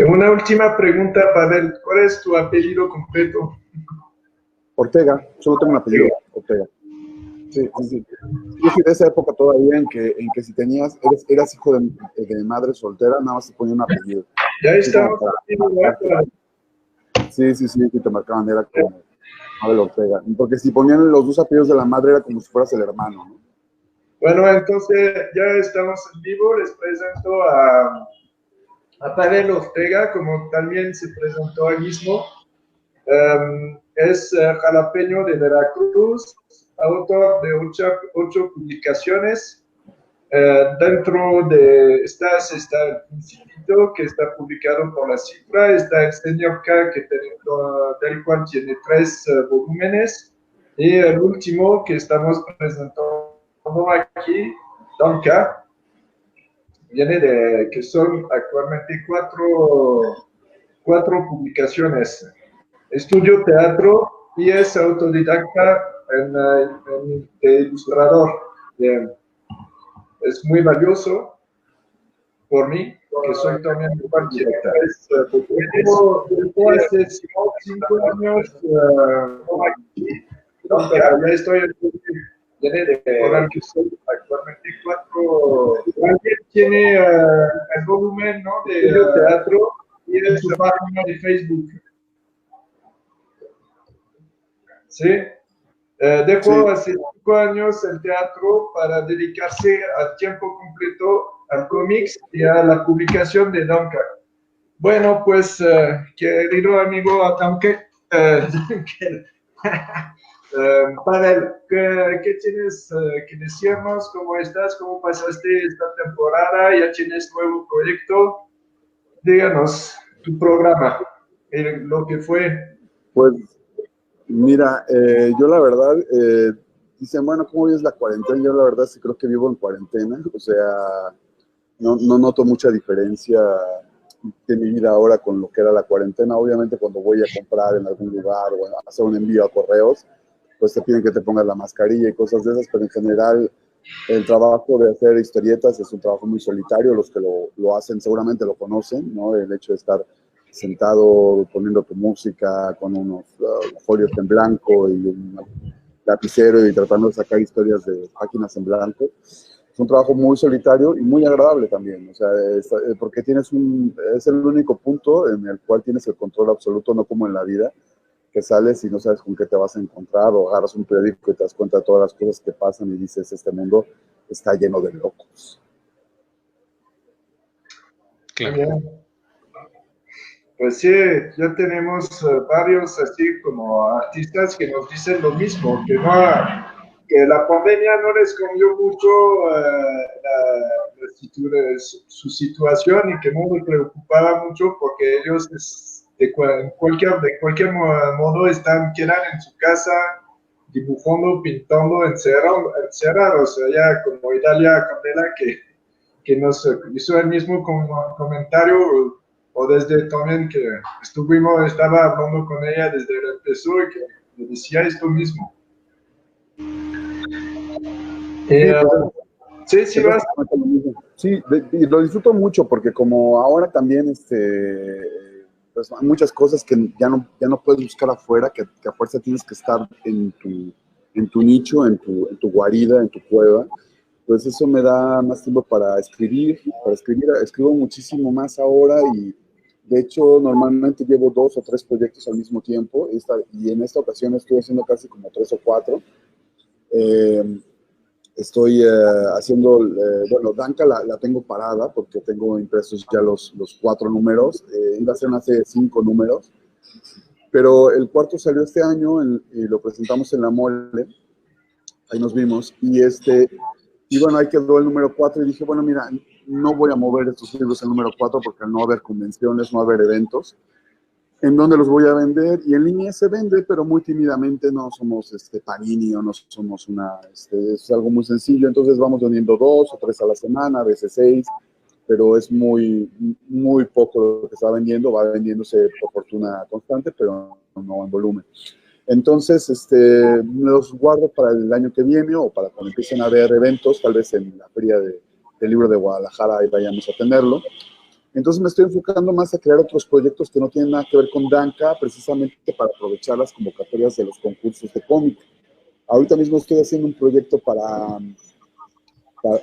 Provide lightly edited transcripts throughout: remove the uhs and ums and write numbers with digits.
Una última pregunta, Pavel. ¿Cuál es tu apellido completo? Ortega, solo tengo un apellido, Ortega. Sí, sí, sí. Yo soy de esa época todavía en que si eras hijo de madre soltera, nada más te ponía un apellido. Ya estamos Sí, sí, sí, que te marcaban, era como Pavel Ortega. Porque si ponían los dos apellidos de la madre, era como si fueras el hermano, ¿no? Bueno, entonces ya estamos en vivo. Les presento a Pavel Ortega, como también se presentó ahí mismo. Es jalapeño de Veracruz, autor de 8 publicaciones. Dentro de estas está el Principito, que está publicado por la Cifra, está el Señor K, del cual tiene 3 volúmenes, y el último que estamos presentando aquí, Don K, que son actualmente 4 publicaciones. Estudio teatro y es autodidacta de ilustrador. Es muy valioso por mí, que soy también arquitecta. Después hace 5 años, ya estoy por el que soy actualmente 4. Alguien tiene el volumen, ¿no?, de teatro y en su página de Facebook. ¿Sí? Dejó hace 5 años el teatro para dedicarse a tiempo completo al cómics y a la publicación de Duncan. Bueno, pues, querido amigo Duncan, Pavel, ¿qué tienes que decirnos? ¿Cómo estás? ¿Cómo pasaste esta temporada? ¿Ya tienes nuevo proyecto? Díganos tu programa, lo que fue. Pues, mira, yo la verdad, dicen, bueno, ¿cómo vives la cuarentena? Yo la verdad sí creo que vivo en cuarentena, o sea, no noto mucha diferencia de mi vida ahora con lo que era la cuarentena. Obviamente cuando voy a comprar en algún lugar o a hacer un envío a correos, pues te piden que te pongas la mascarilla y cosas de esas, pero en general el trabajo de hacer historietas es un trabajo muy solitario. Los que lo hacen seguramente lo conocen, ¿no? El hecho de estar sentado poniendo tu música con unos folios en blanco y un lapicero y tratando de sacar historias de páginas en blanco. Es un trabajo muy solitario y muy agradable también, o sea, porque es el único punto en el cual tienes el control absoluto, no como en la vida, que sales y no sabes con qué te vas a encontrar, o agarras un periódico y te das cuenta de todas las cosas que pasan y dices, este mundo está lleno de locos. Claro. Pues sí, ya tenemos varios así como artistas que nos dicen lo mismo, que la pandemia no les cambió mucho su situación y que no les preocupaba mucho porque ellos de cualquier modo quedan en su casa dibujando, pintando, encerrados. Ya como Italia Candela que nos hizo el mismo comentario, o desde también que estaba hablando con ella desde el empezó y que me decía esto mismo. Sí, vas. Sí, y lo disfruto mucho porque como ahora también pues hay muchas cosas que ya no puedes buscar afuera, que a fuerza tienes que estar en tu nicho, en tu guarida, en tu cueva. Pues eso me da más tiempo para escribir. Escribo muchísimo más ahora y de hecho normalmente llevo 2 o 3 proyectos al mismo tiempo y en esta ocasión estoy haciendo casi como 3 o 4. Estoy haciendo, bueno, Danka la tengo parada porque tengo impresos ya los 4 números, iba a ser hace 5 números, pero el cuarto salió este año y lo presentamos en la Mole, ahí nos vimos, y bueno, ahí quedó el número 4 y dije, bueno, mira, no voy a mover estos libros al número 4 porque al no haber convenciones, no haber eventos, en dónde los voy a vender, y en línea se vende, pero muy tímidamente. No somos Panini o no somos es algo muy sencillo, entonces vamos vendiendo 2 o 3 a la semana, a veces 6, pero es muy, muy poco lo que está vendiendo, va vendiéndose por fortuna constante, pero no en volumen. Entonces, los guardo para el año que viene o para cuando empiecen a haber eventos, tal vez en la feria de del libro de Guadalajara, ahí vayamos a tenerlo. Entonces me estoy enfocando más a crear otros proyectos que no tienen nada que ver con Danca, precisamente para aprovechar las convocatorias de los concursos de cómic. Ahorita mismo estoy haciendo un proyecto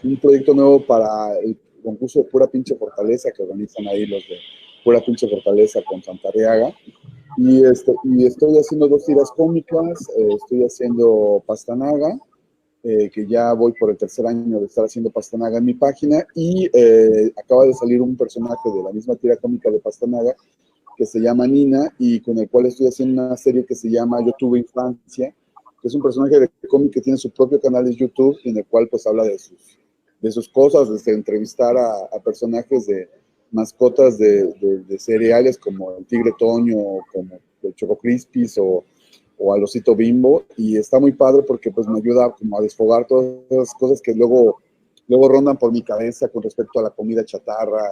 un proyecto nuevo para el concurso de Pura Pinche Fortaleza que organizan ahí los de Pura Pinche Fortaleza con Santarriaga. Y estoy haciendo 2 tiras cómicas, estoy haciendo Pastanaga, que ya voy por el 3er año de estar haciendo Pastanaga en mi página, y acaba de salir un personaje de la misma tira cómica de Pastanaga que se llama Nina, y con el cual estoy haciendo una serie que se llama Yo tuve infancia, que es un personaje de cómic que tiene su propio canal de YouTube, en el cual pues habla de sus cosas, desde entrevistar a personajes de mascotas de cereales como el Tigre Toño, como el Choco Crispies o al Osito Bimbo, y está muy padre porque pues me ayuda como a desfogar todas esas cosas que luego rondan por mi cabeza con respecto a la comida chatarra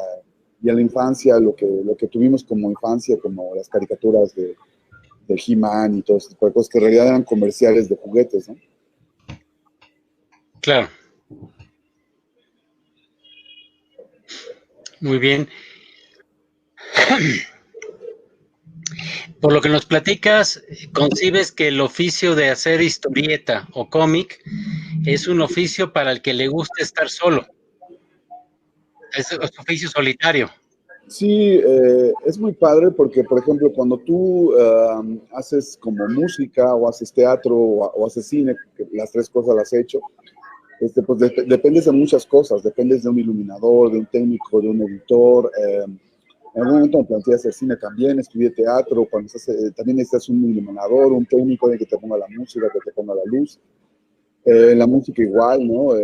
y a la infancia, lo que tuvimos como infancia, como las caricaturas de He-Man y todo ese tipo de cosas que en realidad eran comerciales de juguetes, ¿no? Claro. Muy bien. Por lo que nos platicas, concibes que el oficio de hacer historieta o cómic es un oficio para el que le gusta estar solo. Es un oficio solitario. Sí, es muy padre porque, por ejemplo, cuando tú haces como música o haces teatro o haces cine, que las 3 cosas las he hecho, pues dependes de muchas cosas, dependes de un iluminador, de un técnico, de un editor. En algún momento me planteé hacer cine también, estudié teatro, cuando también necesitas un iluminador, un técnico de que te ponga la música, que te ponga la luz. En la música igual, ¿no?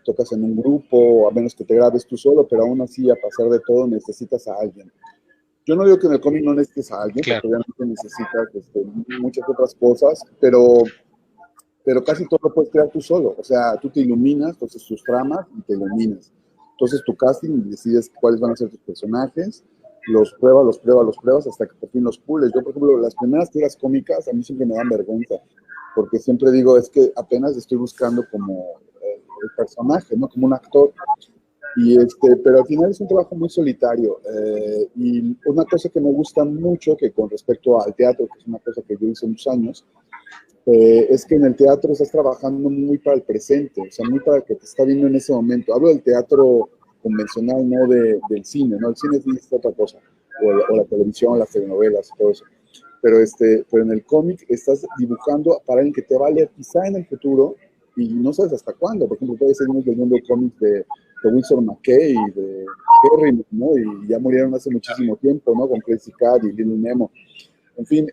Tocas en un grupo, a menos que te grabes tú solo, pero aún así, a pesar de todo, necesitas a alguien. Yo no digo que en el cómic no necesites a alguien, Claro. porque obviamente necesitas muchas otras cosas, pero casi todo lo puedes crear tú solo. O sea, tú te iluminas, entonces tus tramas y te iluminas. Entonces tu casting, decides cuáles van a ser tus personajes, los pruebas hasta que por fin los pules. Yo, por ejemplo, las primeras tiras cómicas a mí siempre me dan vergüenza, porque siempre digo, es que apenas estoy buscando como el personaje, ¿no? Como un actor. Pero al final es un trabajo muy solitario. Y una cosa que me gusta mucho, que con respecto al teatro, que es una cosa que yo hice muchos años, es que en el teatro estás trabajando muy para el presente, o sea, muy para el que te está viendo en ese momento. Hablo del teatro convencional, no del cine, ¿no? El cine es otra cosa, o la televisión, las telenovelas, todo eso. Pero en el cómic estás dibujando para alguien que te va a leer quizá en el futuro y no sabes hasta cuándo. Por ejemplo, todavía seguimos leyendo cómics de Winsor McCay y de Perry, ¿no? Y ya murieron hace muchísimo tiempo, ¿no? Con Crazy Cat y Little Nemo. En fin,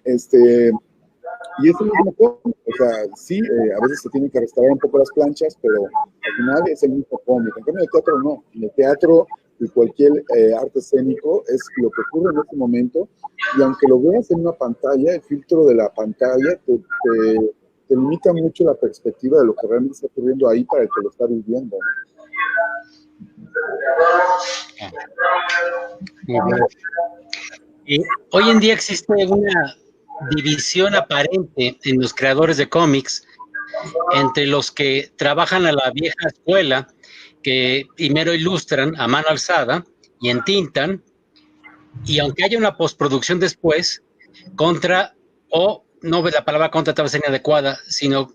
y es el mismo cómic, o sea, sí, a veces se tienen que restaurar un poco las planchas, pero al final es el mismo cómic. En cambio, en el teatro no. En el teatro y cualquier arte escénico es lo que ocurre en ese momento, y aunque lo veas en una pantalla, el filtro de la pantalla te limita mucho la perspectiva de lo que realmente está ocurriendo ahí para el que lo está viviendo, ¿no? Muy bien. Y hoy en día existe una división aparente en los creadores de cómics entre los que trabajan a la vieja escuela, que primero ilustran a mano alzada y entintan, y aunque haya una postproducción después, no la palabra contra tal vez sería adecuada, sino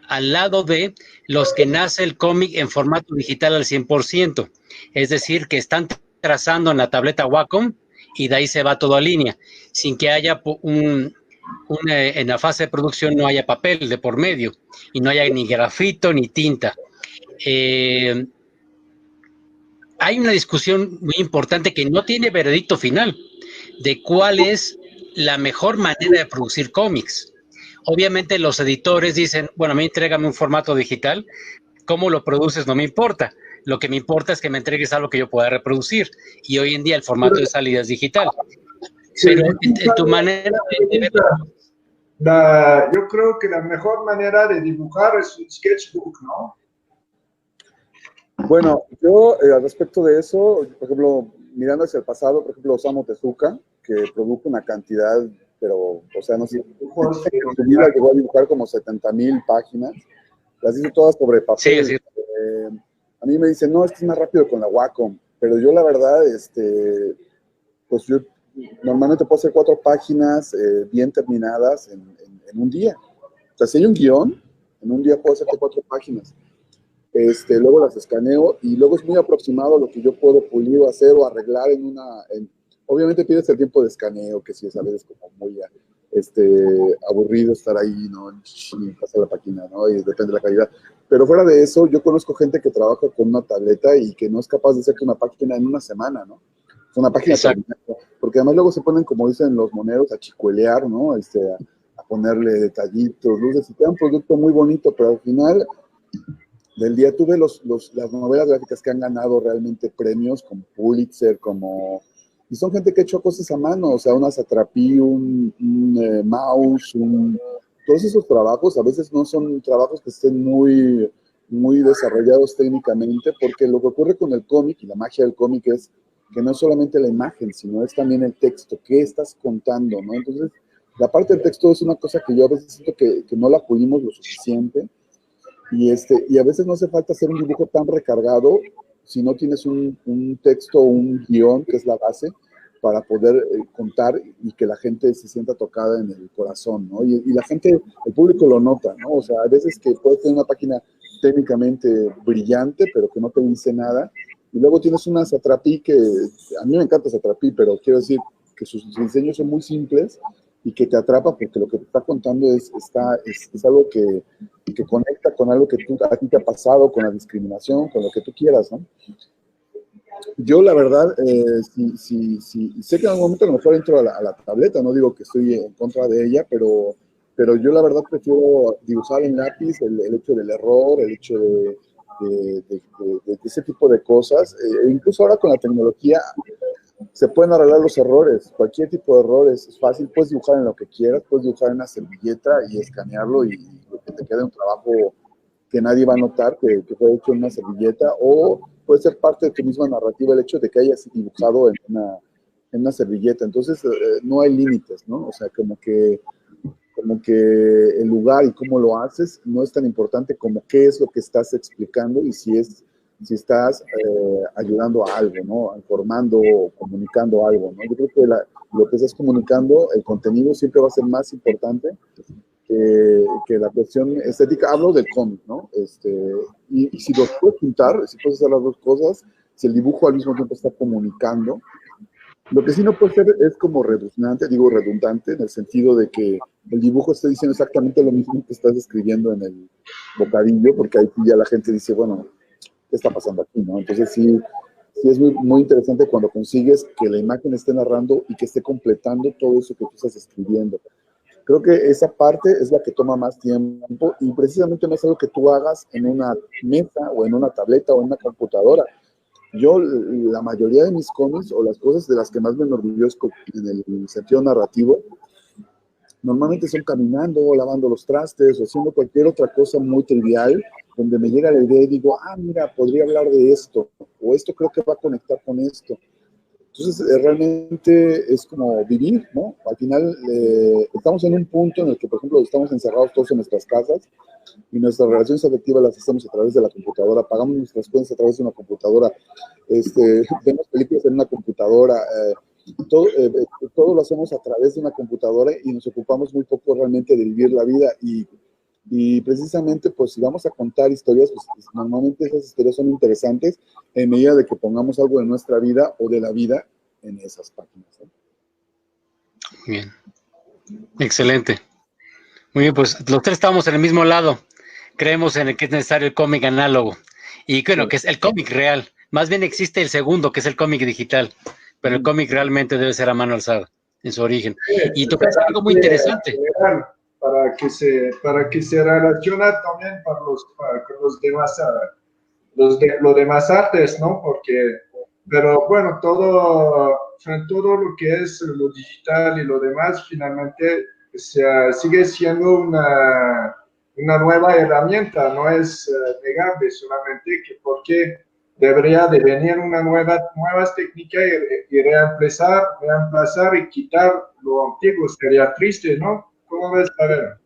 al lado de los que nace el cómic en formato digital al 100%, es decir, que están trazando en la tableta Wacom y de ahí se va todo a línea, sin que haya en la fase de producción no haya papel de por medio y no haya ni grafito ni tinta. Hay una discusión muy importante que no tiene veredicto final de cuál es la mejor manera de producir cómics. Obviamente los editores dicen, bueno, a mí entrégame un formato digital, cómo lo produces no me importa, lo que me importa es que me entregues algo que yo pueda reproducir, y hoy en día el formato de salida es digital. Pero en tu manera de ver yo creo que la mejor manera de dibujar es un sketchbook, ¿no? Bueno, yo al respecto de eso, por ejemplo, mirando hacia el pasado, por ejemplo, Osamu Tezuka, que produjo una cantidad, pero, o sea, no sé, en su vida llegó a dibujar como 70,000 páginas, las hizo todas sobre papel. Sí, a mí me dicen, no, es que es más rápido con la Wacom, pero yo la verdad, pues yo normalmente puedo hacer 4 páginas bien terminadas en un día. O sea, si hay un guión, en un día puedo hacerte 4 páginas. Luego las escaneo y luego es muy aproximado a lo que yo puedo pulir o hacer o arreglar obviamente pides el tiempo de escaneo, que sí es a veces como muy aburrido estar ahí, ¿no? Y pasar la página, ¿no? Y depende de la calidad. Pero fuera de eso, yo conozco gente que trabaja con una tableta y que no es capaz de hacerte una página en una semana, ¿no? Es una página terminada, porque además luego se ponen, como dicen los moneros, a chicuelear, ¿no? A ponerle detallitos, luces, y queda un producto muy bonito, pero al final del día tuve las novelas gráficas que han ganado realmente premios, como Pulitzer, y son gente que ha hecho cosas a mano, o sea, una Satrapi, un mouse, todos esos trabajos a veces no son trabajos que estén muy, muy desarrollados técnicamente, porque lo que ocurre con el cómic y la magia del cómic es que no es solamente la imagen, sino es también el texto, qué estás contando, ¿no? Entonces, la parte del texto es una cosa que yo a veces siento que no la pulimos lo suficiente, y a veces no hace falta hacer un dibujo tan recargado si no tienes un texto o un guión, que es la base, para poder contar y que la gente se sienta tocada en el corazón, ¿no? Y la gente, el público lo nota, ¿no? O sea, a veces que puedes tener una página técnicamente brillante, pero que no te dice nada, y luego tienes una Satrapi que, a mí me encanta Satrapi, pero quiero decir que sus diseños son muy simples y que te atrapa porque lo que te está contando es algo que conecta con algo que a ti te ha pasado, con la discriminación, con lo que tú quieras, ¿no? Yo, la verdad, sé que en algún momento a lo mejor entro a la tableta, no digo que estoy en contra de ella, pero yo la verdad prefiero dibujar en lápiz, el hecho del error, el hecho de ese tipo de cosas. Incluso ahora con la tecnología se pueden arreglar los errores, cualquier tipo de errores es fácil, puedes dibujar en lo que quieras, puedes dibujar en una servilleta y escanearlo y que te quede un trabajo que nadie va a notar que fue hecho en una servilleta, o puede ser parte de tu misma narrativa el hecho de que hayas dibujado en una servilleta. Entonces, no hay límites, ¿no? O sea, como que el lugar y cómo lo haces no es tan importante como qué es lo que estás explicando y si estás ayudando a algo, ¿no? Informando o comunicando algo, ¿no? Yo creo que lo que estás comunicando, el contenido siempre va a ser más importante que la cuestión estética. Hablo del cómic, ¿no? Y si los puedes juntar, si puedes hacer las dos cosas, si el dibujo al mismo tiempo está comunicando, lo que sí no puede ser es como redundante, en el sentido de que el dibujo esté diciendo exactamente lo mismo que estás escribiendo en el bocadillo, porque ahí ya la gente dice, bueno, ¿qué está pasando aquí, no? Entonces sí es muy, muy interesante cuando consigues que la imagen esté narrando y que esté completando todo eso que tú estás escribiendo. Creo que esa parte es la que toma más tiempo y precisamente no es algo que tú hagas en una mesa o en una tableta o en una computadora. Yo, la mayoría de mis cómics o las cosas de las que más me enorgullezco en el sentido narrativo, normalmente son caminando o lavando los trastes o haciendo cualquier otra cosa muy trivial, donde me llega la idea y digo, mira, podría hablar de esto, o esto creo que va a conectar con esto. Entonces, realmente es como vivir, ¿no? Al final, estamos en un punto en el que, por ejemplo, estamos encerrados todos en nuestras casas y nuestras relaciones afectivas las hacemos a través de la computadora, pagamos nuestras cuentas a través de una computadora, vemos películas en una computadora, todo lo hacemos a través de una computadora y nos ocupamos muy poco realmente de vivir la vida y precisamente, pues, si vamos a contar historias, pues normalmente esas historias son interesantes en medida de que pongamos algo de nuestra vida o de la vida en esas páginas, ¿eh? Bien, excelente. Muy bien, pues los tres estamos en el mismo lado. Creemos en el que es necesario el cómic análogo. Y bueno, sí, que es el cómic real. Más bien existe el segundo, que es el cómic digital. Pero el cómic realmente debe ser a mano alzada en su origen. Y tocas algo muy interesante. Para que se relaciona también con los demás, lo demás artes, ¿no? Pero bueno, todo lo que es lo digital y lo demás, finalmente sigue siendo una nueva herramienta, no es negable, solamente que porque debería de venir una nuevas técnicas y reemplazar y quitar lo antiguo, sería triste, ¿no? ¿Cómo ves, a ver?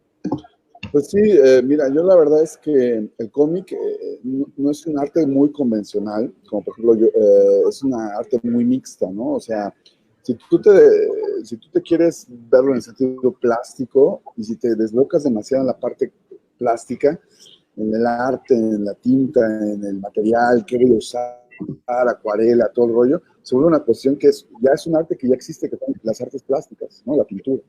Pues sí, mira, yo la verdad es que el cómic no es un arte muy convencional, como por ejemplo es una arte muy mixta, ¿no? O sea, si tú te, si tú te quieres verlo en el sentido plástico y si te deslocas demasiado en la parte plástica, en el arte, en la tinta, en el material, qué voy a usar, acuarela, todo el rollo, se vuelve una cuestión que ya es un arte que ya existe, que son las artes plásticas, ¿no? La pintura.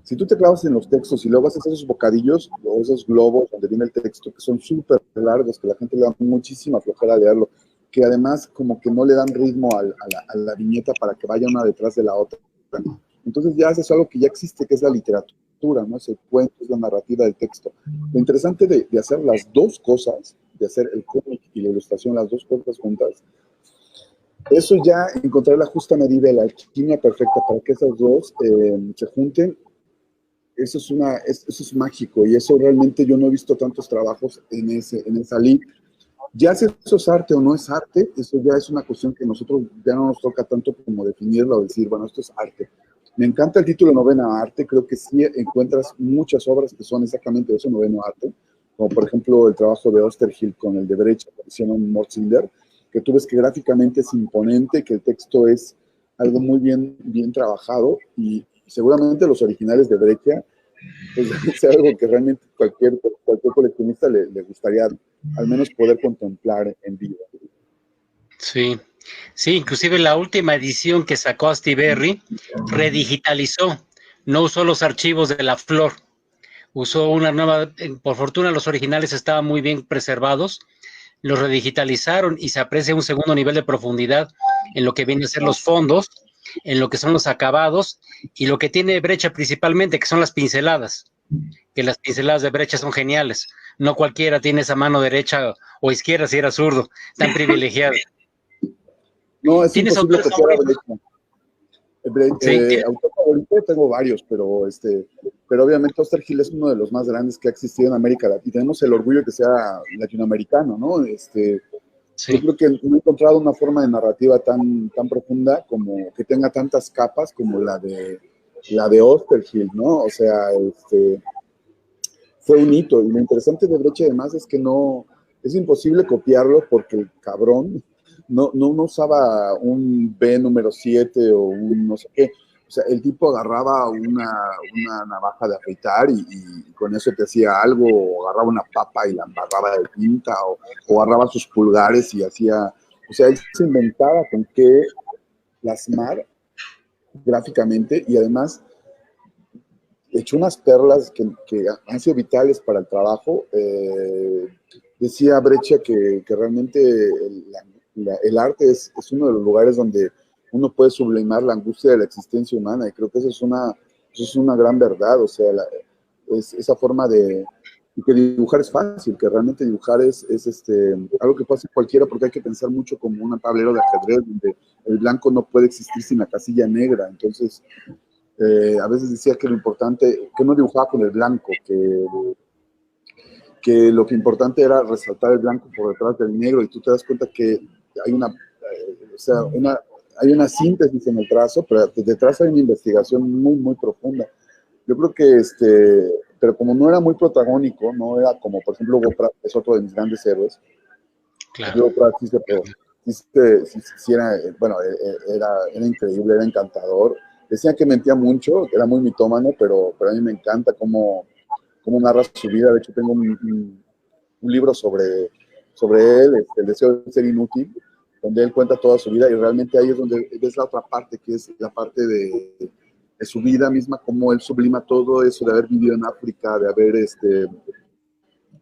Si tú te clavas en los textos y luego haces esos bocadillos o esos globos donde viene el texto, que son súper largos, que la gente le da muchísima flojera leerlo, que además como que no le dan ritmo a la viñeta para que vaya una detrás de la otra. Entonces ya haces algo que ya existe, que es la literatura, ¿no? Es el cuento, es la narrativa del texto. Lo interesante de hacer las dos cosas, de hacer el cómic y la ilustración, las dos cosas juntas, eso ya encontrar la justa medida, la alquimia perfecta para que esas dos se junten, eso es mágico y eso realmente yo no he visto tantos trabajos en esa línea. Ya si eso es arte o no es arte, eso ya es una cuestión que nosotros ya no nos toca tanto como definirlo o decir, bueno, esto es arte. Me encanta el título novena arte, creo que sí encuentras muchas obras que son exactamente eso, noveno arte, como por ejemplo el trabajo de Oesterheld con el de Brecht, que hicieron Mortzinger, que tú ves que gráficamente es imponente, que el texto es algo muy bien trabajado y seguramente los originales de Brecht pues es algo que realmente cualquier coleccionista le gustaría al menos poder contemplar en vida. Sí, sí, inclusive la última edición que sacó Astiberri redigitalizó, no usó los archivos de la flor, usó una nueva, por fortuna los originales estaban muy bien preservados, los redigitalizaron y se aprecia un segundo nivel de profundidad en lo que vienen a ser los fondos, en lo que son los acabados y lo que tiene Brecha principalmente, que son las pinceladas, que las pinceladas de Brecha son geniales. No cualquiera tiene esa mano derecha o izquierda si era zurdo, tan privilegiada. No, es ¿Tienes imposible autores copiar a favoritos? Brecht. Sí, Autor favorito tengo varios, pero obviamente Oesterheld es uno de los más grandes que ha existido en América Latina. Y tenemos el orgullo que sea latinoamericano, ¿no? Yo sí. creo que no he encontrado una forma de narrativa tan profunda como que tenga tantas capas como la de Oesterheld, ¿no? O sea, fue un hito. Y lo interesante de Brecht además es que no, es imposible copiarlo porque el cabrón no usaba un B número 7 o un no sé qué. O sea, el tipo agarraba una navaja de afeitar y con eso te hacía algo, o agarraba una papa y la embarraba de tinta, o agarraba sus pulgares y hacía, o sea, él se inventaba con qué plasmar gráficamente y además echó unas perlas que han sido vitales para el trabajo. Decía Breccia que realmente el arte es uno de los lugares donde uno puede sublimar la angustia de la existencia humana y creo que eso es una gran verdad, o sea, esa forma de que dibujar es fácil, que realmente dibujar es algo que puede hacer cualquiera porque hay que pensar mucho como un tablero de ajedrez donde el blanco no puede existir sin la casilla negra, entonces a veces decía que lo importante, que no dibujaba con el blanco, que lo que importante era resaltar el blanco por detrás del negro y tú te das cuenta que hay hay una síntesis en el trazo, pero detrás hay una investigación muy profunda. Yo creo que pero como no era muy protagónico, no era como, por ejemplo, Hugo Pratt, es otro de mis grandes héroes. Claro. Hugo Pratt sí era, bueno, era increíble, era encantador. Decían que mentía mucho, que era muy mitómano, pero a mí me encanta cómo narra su vida. De hecho, tengo un libro sobre él, El deseo de ser inútil, donde él cuenta toda su vida y realmente ahí es donde ves la otra parte, que es la parte de su vida misma, cómo él sublima todo eso de haber vivido en África, de haber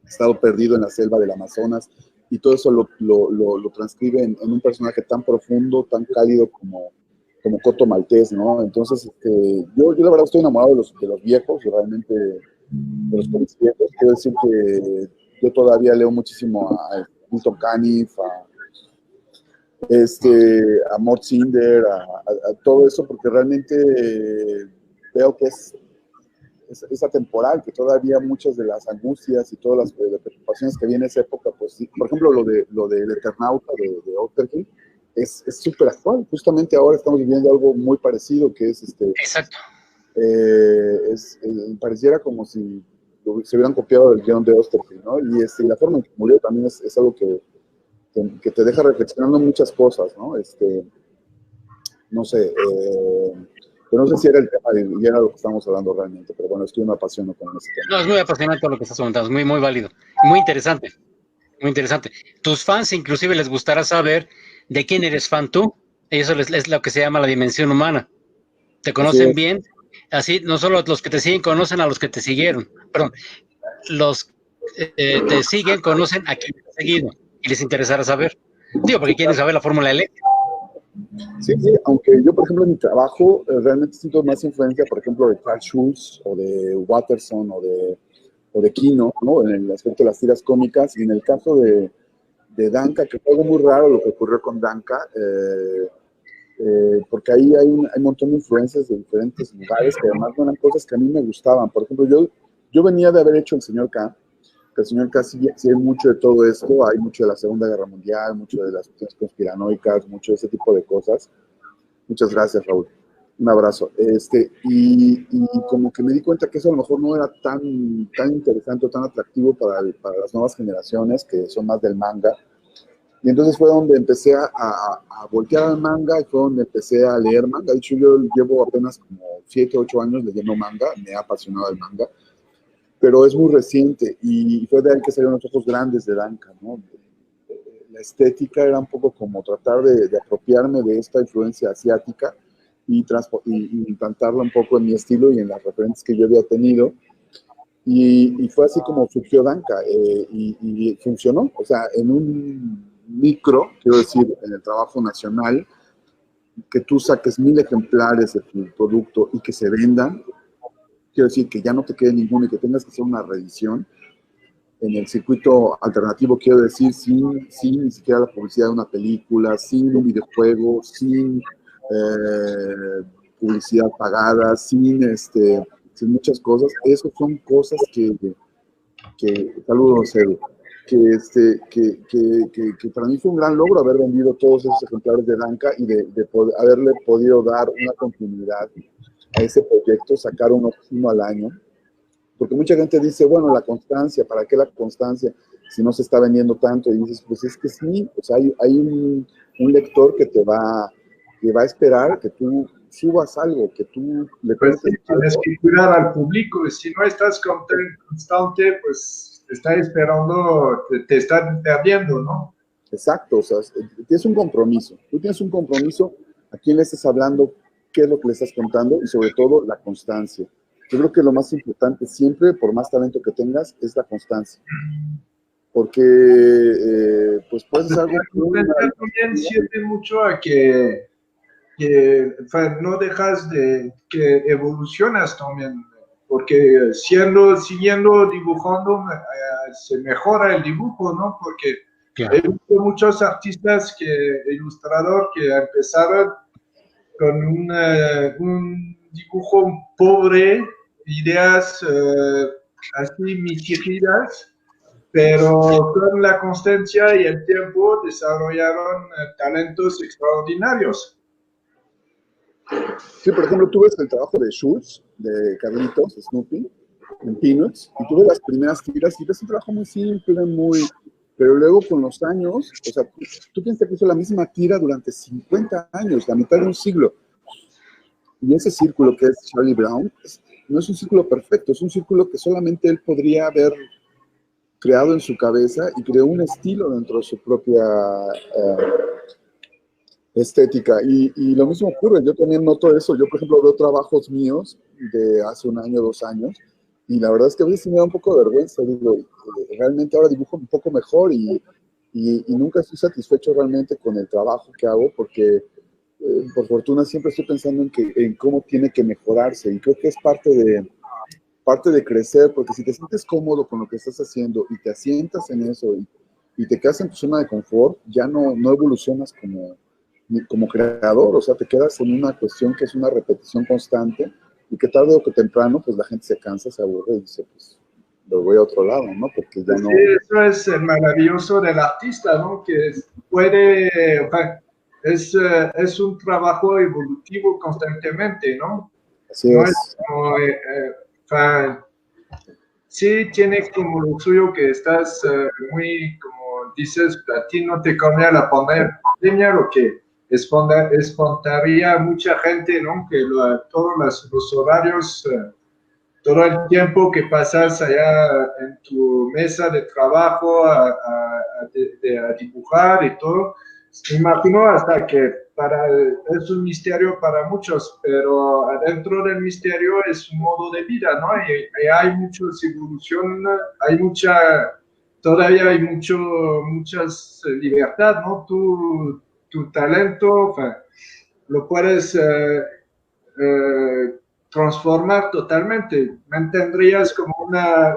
estado perdido en la selva del Amazonas, y todo eso lo transcribe en un personaje tan profundo, tan cálido como Coto Maltés, ¿no? Entonces, yo la verdad estoy enamorado de los viejos, realmente de los cómics viejos. Quiero decir que yo todavía leo muchísimo a Milton Caniff, a Mort Cinder, a todo eso, porque realmente veo que es atemporal, que todavía muchas de las angustias y todas las preocupaciones que viene en esa época, pues sí, por ejemplo, lo del Eternauta de Oesterheld es súper actual. Justamente ahora estamos viviendo algo muy parecido, que es Exacto. pareciera como si se hubieran copiado del guión de Osterfield, ¿no? Y la forma en que murió también es algo que te deja reflexionando muchas cosas, ¿no? No sé, pero no sé si era el tema y era lo que estamos hablando realmente, pero bueno, estoy me apasiono con ese tema. No, es muy apasionante lo que estás comentando, es muy, muy válido, muy interesante, muy interesante. Tus fans inclusive les gustará saber de quién eres fan tú, y eso es lo que se llama la dimensión humana. Te conocen bien, así no solo los que te siguen conocen a los que te siguieron, perdón, los te siguen, conocen a quienes te han seguido, y les interesará saber. Digo, porque quieren saber la fórmula eléctrica. Sí, aunque yo, por ejemplo, en mi trabajo realmente siento más influencia, por ejemplo, de Carl Schulz o de Watterson o de Kino, ¿no? En el aspecto de las tiras cómicas, y en el caso de Danka, que fue algo muy raro lo que ocurrió con Danka, porque ahí hay un montón de influencias de diferentes lugares que además no eran cosas que a mí me gustaban. Por ejemplo, yo venía de haber hecho El Señor K, que el Señor K sí hay mucho de todo esto, hay mucho de la Segunda Guerra Mundial, mucho de las cuestiones conspiranoicas, mucho de ese tipo de cosas. Muchas gracias, Raúl. Un abrazo. Y como que me di cuenta que eso a lo mejor no era tan interesante o tan atractivo para las nuevas generaciones, que son más del manga. Y entonces fue donde empecé a voltear al manga y fue donde empecé a leer manga. De hecho, yo llevo apenas como 7, 8 años leyendo manga, me ha apasionado el manga, pero es muy reciente y fue de ahí que salieron los ojos grandes de Danka, ¿no? La estética era un poco como tratar de apropiarme de esta influencia asiática y implantarla un poco en mi estilo y en las referentes que yo había tenido. Y fue así como surgió Danka y funcionó. O sea, en un micro, quiero decir, en el trabajo nacional, que tú saques 1000 ejemplares de tu producto y que se vendan, quiero decir que ya no te quede ninguno y que tengas que hacer una reedición. En el circuito alternativo, quiero decir, sin ni siquiera la publicidad de una película, sin un videojuego, sin publicidad pagada, sin muchas cosas. Esas son cosas que saludos, Edu, que para mí fue un gran logro haber vendido todos esos ejemplares de Danka y de haberle podido dar una continuidad a ese proyecto, sacar uno al año. Porque mucha gente dice, bueno, la constancia, ¿para qué la constancia si no se está vendiendo tanto? Y dices, pues es que sí, pues hay un lector que va a esperar que tú subas algo, que tú le cuentes algo. Tienes que cuidar al público, y si no estás constante, pues te está esperando, te están perdiendo, ¿no? Exacto, o sea, tienes un compromiso. Tú tienes un compromiso a quién le estás hablando, qué es lo que le estás contando y sobre todo la constancia. Yo creo que lo más importante siempre, por más talento que tengas, es la constancia. Porque, pues puedes hacer algo... También sirve mucho a que no dejas de que evolucionas también. Porque siguiendo dibujando, se mejora el dibujo, ¿no? Porque claro, he visto muchos artistas ilustrador que empezaron con un dibujo pobre, ideas así mitigadas, pero con la constancia y el tiempo desarrollaron talentos extraordinarios. Sí, por ejemplo, tú ves el trabajo de Schulz, de Carlitos, Snoopy, en Peanuts, y tú ves las primeras tiras y ves un trabajo muy simple, pero luego con los años, o sea, tú piensas que hizo la misma tira durante 50 años, la mitad de un siglo. Y ese círculo que es Charlie Brown, no es un círculo perfecto, es un círculo que solamente él podría haber creado en su cabeza y creó un estilo dentro de su propia estética. Y lo mismo ocurre, yo también noto eso. Yo, por ejemplo, veo trabajos míos de hace 1 año, 2 años, y la verdad es que a veces me da un poco de vergüenza. Digo, realmente ahora dibujo un poco mejor y nunca estoy satisfecho realmente con el trabajo que hago porque por fortuna siempre estoy pensando en cómo tiene que mejorarse, y creo que es parte de crecer, porque si te sientes cómodo con lo que estás haciendo y te asientas en eso y te quedas en tu zona de confort, ya no evolucionas como creador, o sea, te quedas en una cuestión que es una repetición constante y que tarde o que temprano, pues la gente se cansa, se aburre y dice, pues, lo voy a otro lado, ¿no? Porque ya no... Sí, eso es maravilloso del artista, ¿no? Que puede, es un trabajo evolutivo constantemente, ¿no? Así no es. es como, sí tiene como lo suyo que estás muy, como dices, a ti no te conviene la pandemia, lo que espantaría a mucha gente, ¿no? Que todos los horarios, todo el tiempo que pasas allá en tu mesa de trabajo a dibujar y todo, me imagino hasta que es un misterio para muchos, pero adentro del misterio es un modo de vida, ¿no? Y hay mucha evolución, todavía hay muchas libertad, ¿no? Tu talento, lo puedes transformar totalmente. Mantendrías como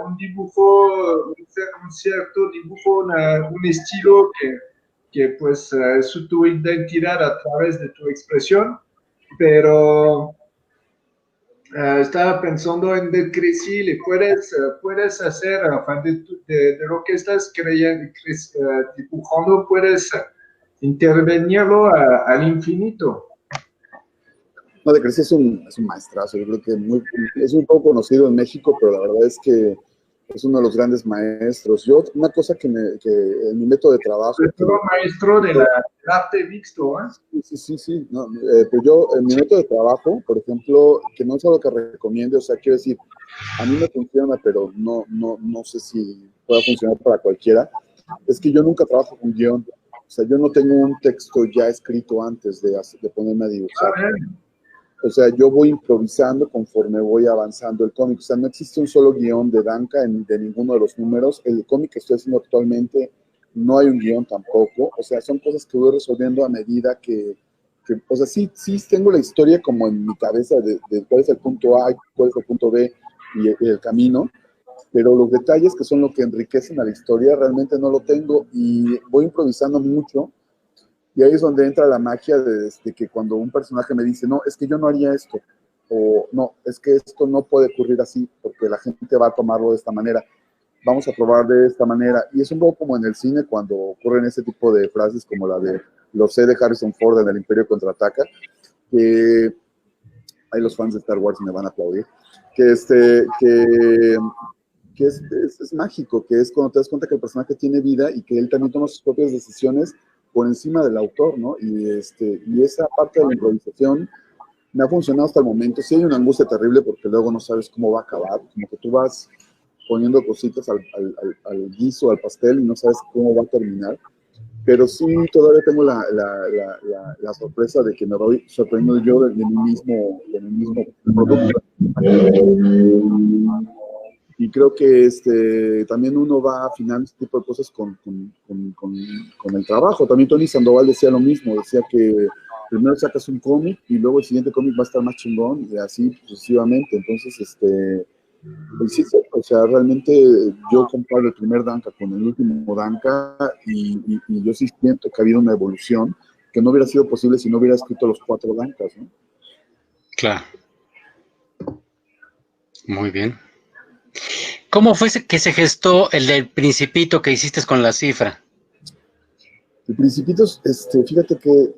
un dibujo, un cierto dibujo, un estilo que pues es tu identidad a través de tu expresión, pero estaba pensando en Del Crisi, le puedes hacer, de lo que estás dibujando, puedes intervenirlo al infinito. No, de Creci es un maestrazo, yo creo que es muy poco conocido en México, pero la verdad es que es uno de los grandes maestros. Yo, una cosa que en mi método de trabajo... Es todo maestro del arte mixto, ¿eh? Sí, no, pues yo, en mi método de trabajo, por ejemplo, que no es algo que recomiende, o sea, quiero decir, a mí me funciona, pero no sé si pueda funcionar para cualquiera, es que yo nunca trabajo con guión, o sea, yo no tengo un texto ya escrito antes de ponerme a dibujar. O sea, yo voy improvisando conforme voy avanzando el cómic. O sea, no existe un solo guión de Danka de ninguno de los números. El cómic que estoy haciendo actualmente no hay un guión tampoco. O sea, son cosas que voy resolviendo a medida o sea, sí tengo la historia como en mi cabeza de cuál es el punto A y cuál es el punto B y el camino, pero los detalles que son lo que enriquecen a la historia realmente no lo tengo y voy improvisando mucho. Y ahí es donde entra la magia de que cuando un personaje me dice, no, es que yo no haría esto, o no, es que esto no puede ocurrir así, porque la gente va a tomarlo de esta manera, vamos a probar de esta manera. Y es un poco como en el cine cuando ocurren ese tipo de frases como la de lo sé de Harrison Ford en El Imperio Contraataca, que ahí los fans de Star Wars me van a aplaudir, que es mágico, que es cuando te das cuenta que el personaje tiene vida y que él también toma sus propias decisiones por encima del autor, ¿no? Y esa parte de la improvisación me ha funcionado hasta el momento. Sí hay una angustia terrible porque luego no sabes cómo va a acabar, como que tú vas poniendo cositas al guiso, al pastel y no sabes cómo va a terminar. Pero sí todavía tengo la sorpresa de que me voy sorprendiendo yo de mi mismo producto. Y creo que también uno va afinando este tipo de cosas con el trabajo. También Tony Sandoval decía lo mismo, decía que primero sacas un cómic y luego el siguiente cómic va a estar más chingón y así sucesivamente. Entonces, pues sí, o sea, realmente yo comparo el primer Danka con el último Danka y yo sí siento que ha habido una evolución que no hubiera sido posible si no hubiera escrito los 4 Dankas, ¿no? Claro. Muy bien. ¿Cómo fue que se gestó el del Principito que hiciste con la cifra? El Principito, fíjate que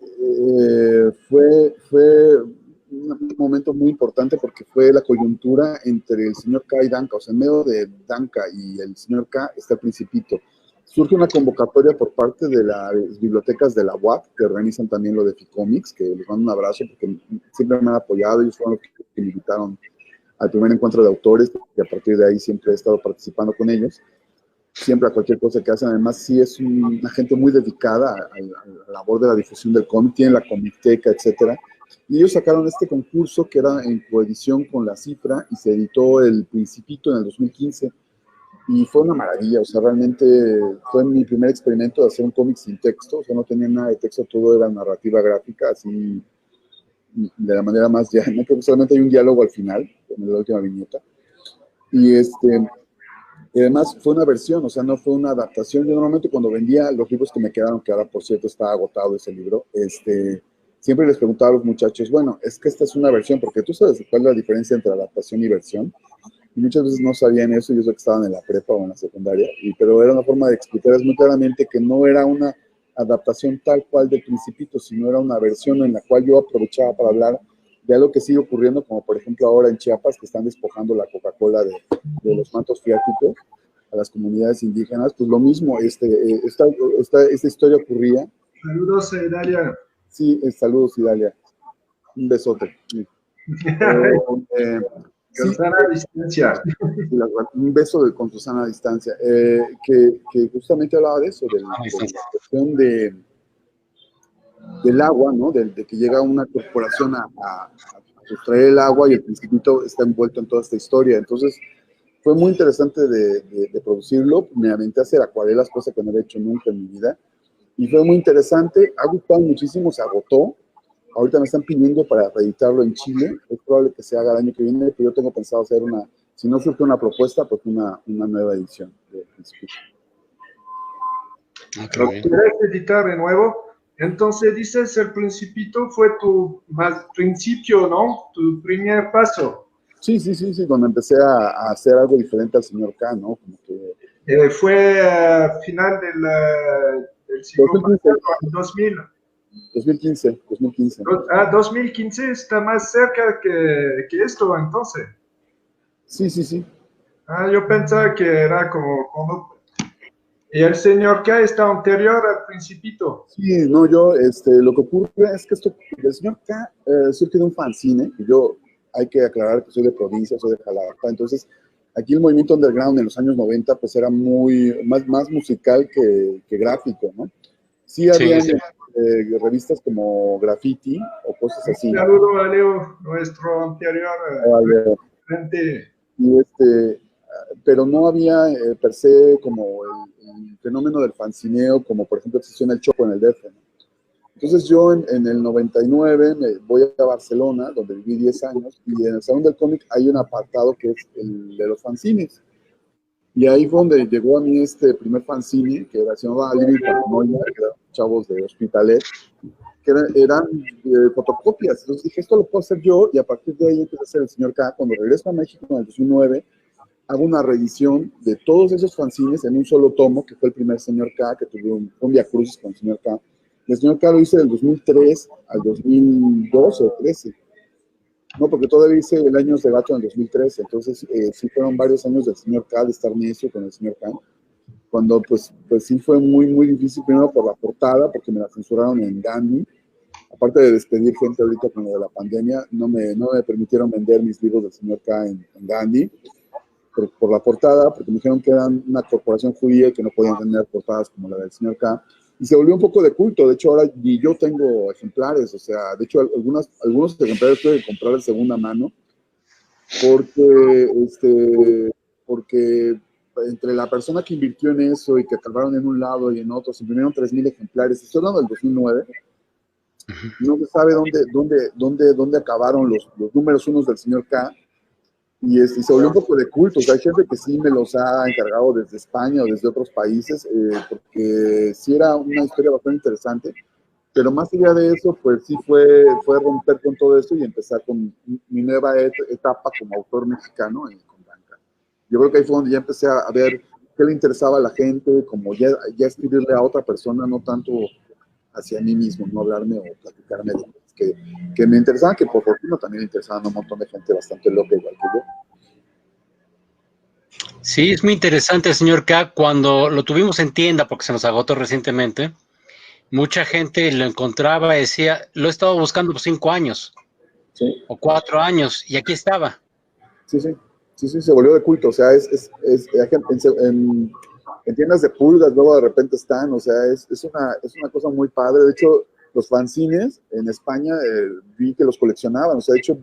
fue un momento muy importante porque fue la coyuntura entre el señor K y Danka, o sea, en medio de Danka y el señor K está el Principito. Surge una convocatoria por parte de las bibliotecas de la UAP, que organizan también lo de Ficomics, que les mando un abrazo porque siempre me han apoyado, ellos fueron los que me invitaron al primer encuentro de autores y a partir de ahí siempre he estado participando con ellos. Siempre a cualquier cosa que hacen. Además, sí es una gente muy dedicada a la labor de la difusión del cómic, tienen la comicteca, etcétera. Y ellos sacaron este concurso que era en coedición con La Cifra y se editó El Principito en el 2015 y fue una maravilla. O sea, realmente fue mi primer experimento de hacer un cómic sin texto. O sea, no tenía nada de texto, todo era narrativa gráfica, así de la manera más llana, que solamente hay un diálogo al final, en la última viñeta. Y además fue una versión, o sea, no fue una adaptación. Yo normalmente cuando vendía los libros que me quedaron, que ahora por cierto está agotado ese libro, siempre les preguntaba a los muchachos, bueno, es que esta es una versión, porque tú sabes cuál es la diferencia entre adaptación y versión. Y muchas veces no sabían eso, yo sé que estaban en la prepa o en la secundaria, pero era una forma de explicarles muy claramente que no era una adaptación tal cual del Principito, sino era una versión en la cual yo aprovechaba para hablar de algo que sigue ocurriendo, como por ejemplo ahora en Chiapas, que están despojando la Coca-Cola de los mantos freáticos a las comunidades indígenas, pues lo mismo, esta historia ocurría. Saludos, Dalia. Sí, saludos, Idalia. Un besote. Sí. Con sana distancia. Un beso con tu sana distancia. Que justamente hablaba de eso, de la cuestión del agua, ¿no? De que llega una corporación a sustraer el agua y el Principito está envuelto en toda esta historia. Entonces, fue muy interesante de producirlo. Me aventé a hacer acuarelas, cosa que no había hecho nunca en mi vida. Y fue muy interesante. Ha gustado muchísimo, se agotó. Ahorita me están pidiendo para reeditarlo en Chile. Es probable que se haga el año que viene, pero yo tengo pensado hacer si no surge una propuesta, pues una nueva edición de Principito. ¿Lo quieres editar de nuevo? Entonces dices, el Principito fue tu más principio, ¿no? Tu primer paso. Sí, cuando empecé a hacer algo diferente al señor K, ¿no? Como que... fue a final del siglo pasado, en 2000. 2015. 2015 está más cerca que esto, entonces. Sí. Yo pensaba que era como... Y el señor K está anterior al Principito. Sí, no, lo que ocurre es que el señor K surge de un fanzine, y yo, hay que aclarar que soy de provincia, soy de Jalapa, entonces aquí el movimiento underground en los años 90 pues era más musical que gráfico, ¿no? Sí había revistas como Graffiti o cosas así. Un saludo a Leo, nuestro anterior frente. Y pero no había per se como el fenómeno del fancineo, como por ejemplo existió en el Chopo, en el DF, ¿no? Entonces yo en el 99 me voy a Barcelona, donde viví 10 años, y en el Salón del Cómic hay un apartado que es el de los fanzines. Y ahí fue donde llegó a mí este primer fanzine, que se llamaba Living Paranoia, que eran chavos de Hospitalet, que eran fotocopias. Entonces dije, esto lo puedo hacer yo, y a partir de ahí empecé a hacer el señor K. Cuando regreso a México en el 2009, hago una reedición de todos esos fanzines en un solo tomo, que fue el primer señor K, que tuve un viacrucis con el señor K. El señor K lo hice del 2003 al 2012 o 13. No, porque todavía hice el año de gato en el 2013, entonces sí fueron varios años del señor K, de estar necio con el señor K, cuando pues sí fue muy, muy difícil, primero por la portada, porque me la censuraron en Gandhi, aparte de despedir gente ahorita con lo de la pandemia, no me permitieron vender mis libros del señor K en Gandhi, por la portada, porque me dijeron que eran una corporación judía y que no podían tener portadas como la del señor K, y se volvió un poco de culto. De hecho, ahora ni yo tengo ejemplares, o sea, de hecho, algunos ejemplares tuve que comprar de segunda mano, porque entre la persona que invirtió en eso y que acabaron en un lado y en otro, se imprimieron 3,000 ejemplares, estoy hablando del 2009, no se sabe dónde acabaron los números unos del señor K, y se volvió un poco de culto. O sea, hay gente que sí me los ha encargado desde España o desde otros países, porque sí era una historia bastante interesante, pero más allá de eso, pues sí fue romper con todo esto y empezar con mi nueva etapa como autor mexicano con Blanca. Yo creo que ahí fue donde ya empecé a ver qué le interesaba a la gente, como ya escribirle a otra persona, no tanto hacia mí mismo, no hablarme o platicarme de cosas que me interesaban, que por fortuna también le interesaban a un montón de gente bastante loca igual que yo. Sí, es muy interesante, señor K. Cuando lo tuvimos en tienda, porque se nos agotó recientemente, mucha gente lo encontraba y decía, lo he estado buscando por 5 años, sí, o 4 años, y aquí estaba. Sí, se volvió de culto. O sea, en tiendas de pulgas luego de repente están, o sea, es una cosa muy padre. De hecho, los fanzines en España vi que los coleccionaban, o sea, de hecho,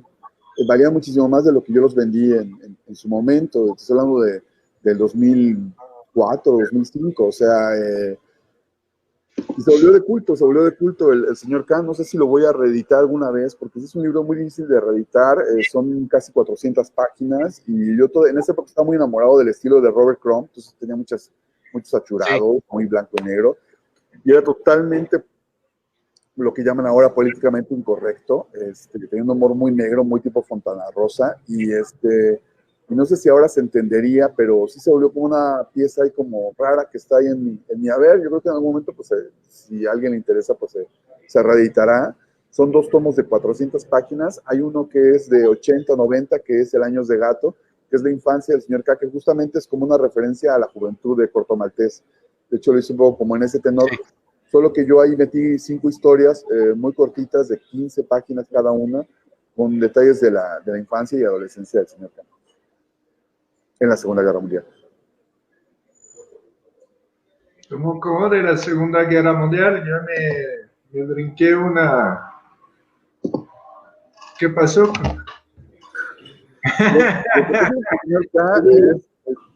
valían muchísimo más de lo que yo los vendí en su momento. Estoy hablando del 2004, 2005, o sea, y se volvió de culto el señor K. No sé si lo voy a reeditar alguna vez, porque es un libro muy difícil de reeditar, son casi 400 páginas, y yo en esa época estaba muy enamorado del estilo de Robert Crumb, entonces tenía muchos saturados, sí, muy blanco y negro, y era totalmente lo que llaman ahora políticamente incorrecto, tenía un humor muy negro, muy tipo Fontana Rosa, y no sé si ahora se entendería, pero sí se volvió como una pieza ahí como rara que está ahí en mi haber. Yo creo que en algún momento, pues, si a alguien le interesa, pues se reeditará. Son 2 tomos de 400 páginas. Hay uno que es de 80 o 90, que es El Años de Gato, que es la infancia del señor K, que justamente es como una referencia a la juventud de Corto Maltés. De hecho, lo hice un poco como en ese tenor, Sí. solo que yo ahí metí 5 historias muy cortitas, de 15 páginas cada una, con detalles de la infancia y adolescencia del señor K en la Segunda Guerra Mundial. Como de la Segunda Guerra Mundial, ya me brinqué una... ¿Qué pasó?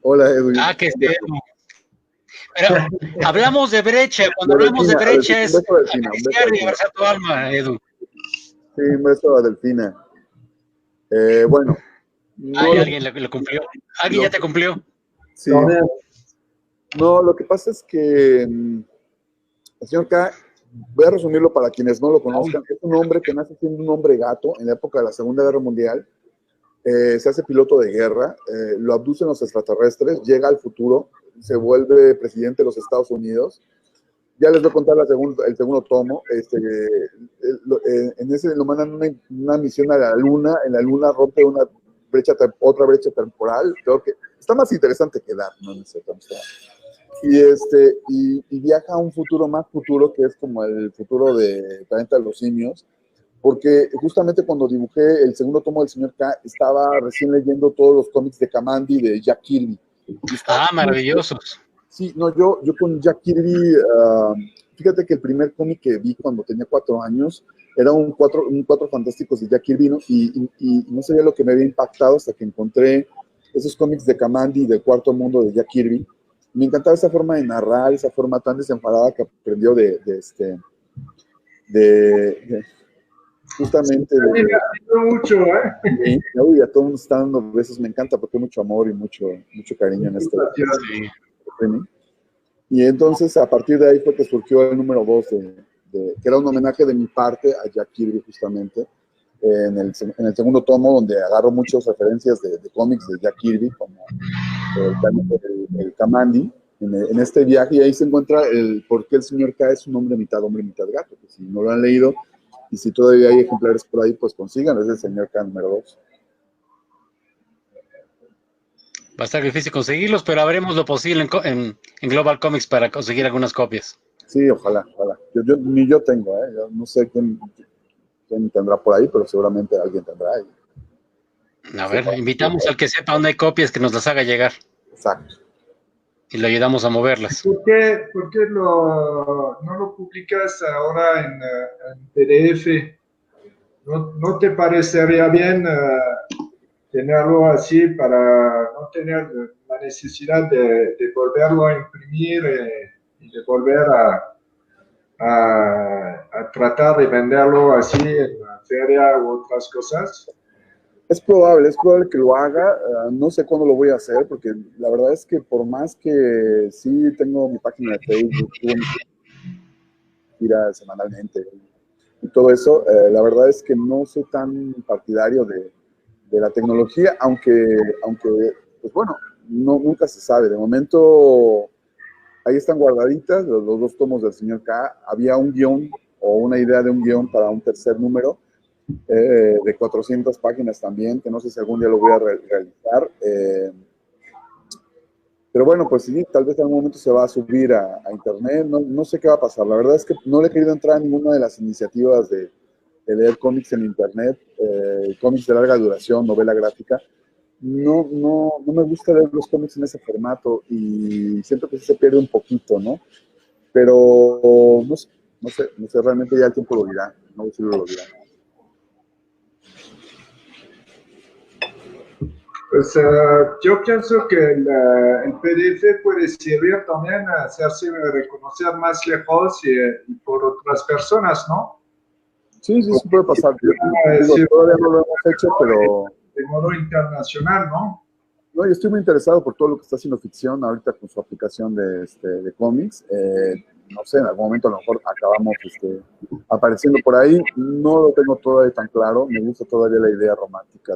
Hola, Edwin. Ah, que esté. Pero hablamos de brecha, cuando hablamos de brecha es acariciar y abrazar tu alma, Edu. Sí, un beso a Delfina. Bueno. Ay, alguien lo cumplió. ¿Alguien ya te cumplió? Sí. No, lo que pasa es que el señor K, voy a resumirlo para quienes no lo conozcan, es un hombre que nace siendo un hombre gato en la época de la Segunda Guerra Mundial, se hace piloto de guerra, lo abducen los extraterrestres, llega al futuro, se vuelve presidente de los Estados Unidos. Ya les voy a contar el segundo tomo. En ese lo mandan una misión a la Luna, en la Luna rompe otra brecha temporal, creo que está más interesante que Dark, no sé cómo está. Y viaja a un futuro más futuro, que es como el futuro de Planeta de los Simios, porque justamente cuando dibujé el segundo tomo del señor K, estaba recién leyendo todos los cómics de Kamandi, de Jack Kirby. Maravillosos. Sí, no, yo con Jack Kirby, fíjate que el primer cómic que vi cuando tenía 4 años era un Cuatro Fantásticos de Jack Kirby, ¿no? Y no sabía lo que me había impactado hasta que encontré esos cómics de Kamandi y del Cuarto Mundo de Jack Kirby. Me encantaba esa forma de narrar, esa forma tan desenfadada que aprendió justamente mucho, y a todo el mundo está dando besos, me encanta porque hay mucho amor y mucho cariño en este premio. Y entonces a partir de ahí fue que surgió el número 2 que era un homenaje de mi parte a Jack Kirby justamente en el segundo tomo, donde agarro muchas referencias de cómics de Jack Kirby como el Kamandi en este viaje, y ahí se encuentra el por qué el señor K es un hombre, mitad gato, que si no lo han leído y si todavía hay ejemplares por ahí, pues consigan, es el señor K número 2. Va a estar difícil conseguirlos, pero haremos lo posible en Global Comics para conseguir algunas copias. Sí, ojalá. Ni yo tengo, yo no sé quién tendrá por ahí, pero seguramente alguien tendrá. A ver, invitamos al que sepa dónde hay copias que nos las haga llegar. Exacto. Y le ayudamos a moverlas. ¿Por qué no lo publicas ahora en PDF? ¿No te parecería bien tenerlo así para no tener la necesidad de volverlo a imprimir y de volver a tratar de venderlo así en la feria u otras cosas? Es probable que lo haga, no sé cuándo lo voy a hacer, porque la verdad es que por más que sí tengo mi página de Facebook, tira semanalmente y todo eso, la verdad es que no soy tan partidario de la tecnología, aunque pues bueno, nunca se sabe. De momento, ahí están guardaditas los 2 tomos del señor K. Había un guión o una idea de un guión para un tercer número de 400 páginas también, que no sé si algún día lo voy a realizar. Pero bueno, pues sí, tal vez en algún momento se va a subir a internet, no sé qué va a pasar. La verdad es que no le he querido entrar a ninguna de las iniciativas de leer cómics en internet, cómics de larga duración, novela gráfica. No me gusta leer los cómics en ese formato y siento que se pierde un poquito, ¿no? Pero no sé, realmente ya el tiempo lo dirá, no sé si lo dirá. Pues yo pienso que el PDF puede servir también a hacerse reconocer más lejos y por otras personas, ¿no? Sí, puede pasar. Todavía no lo hemos hecho, pero... De modo internacional, ¿no? No, yo estoy muy interesado por todo lo que está haciendo Ficción ahorita con su aplicación de cómics. No sé, en algún momento a lo mejor acabamos apareciendo por ahí. No lo tengo todavía tan claro. Me gusta todavía la idea romántica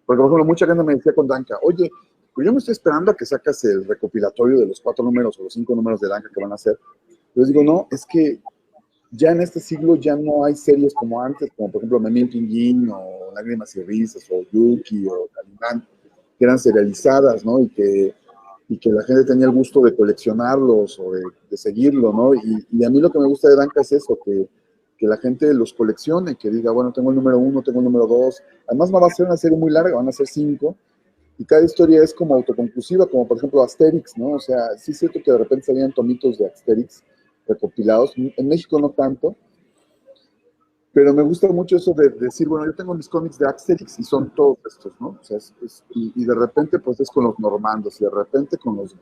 porque, por ejemplo, mucha gente me decía con Danka, oye, pues yo me estoy esperando a que sacas el recopilatorio de los 4 números o los 5 números de Danka que van a hacer. Yo les digo, no, es que ya en este siglo ya no hay series como antes, como por ejemplo Memín Pinguín, o Lágrimas y Risas, o Yuki, o Calimán, que eran serializadas, ¿no? Y que la gente tenía el gusto de coleccionarlos o de seguirlo, ¿no? Y a mí lo que me gusta de Danca es eso, que la gente los coleccione, que diga, bueno, tengo el número 1, tengo el número 2. Además no va a ser una serie muy larga, van a ser 5, y cada historia es como autoconclusiva, como por ejemplo Asterix, ¿no? O sea, sí es cierto que de repente salían tomitos de Asterix recopilados, en México no tanto, pero me gusta mucho eso de decir, bueno, yo tengo mis cómics de Asterix y son todos estos, ¿no? O sea, y de repente pues es con los normandos, y de repente con los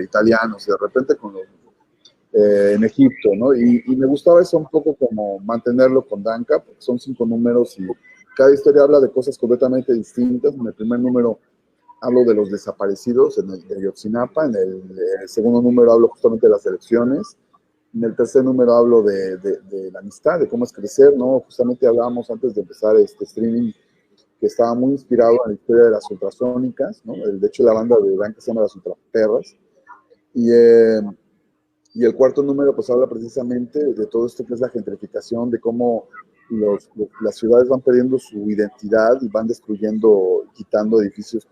italianos, y de repente con los en Egipto, ¿no? Y me gustaba eso un poco como mantenerlo con Danca, porque son 5 números y cada historia habla de cosas completamente distintas. En el primer número hablo de los desaparecidos de Ayotzinapa, en el segundo número hablo justamente de las elecciones, en el tercer número hablo de la amistad, de cómo es crecer, ¿no? Justamente hablábamos antes de empezar este streaming que estaba muy inspirado en la historia de las ultrasónicas, ¿no? De hecho, la banda de Danca se llama Las Ultraperras. Y el cuarto número pues habla precisamente de todo esto que es la gentrificación, de cómo las ciudades van perdiendo su identidad y van destruyendo, quitando edificios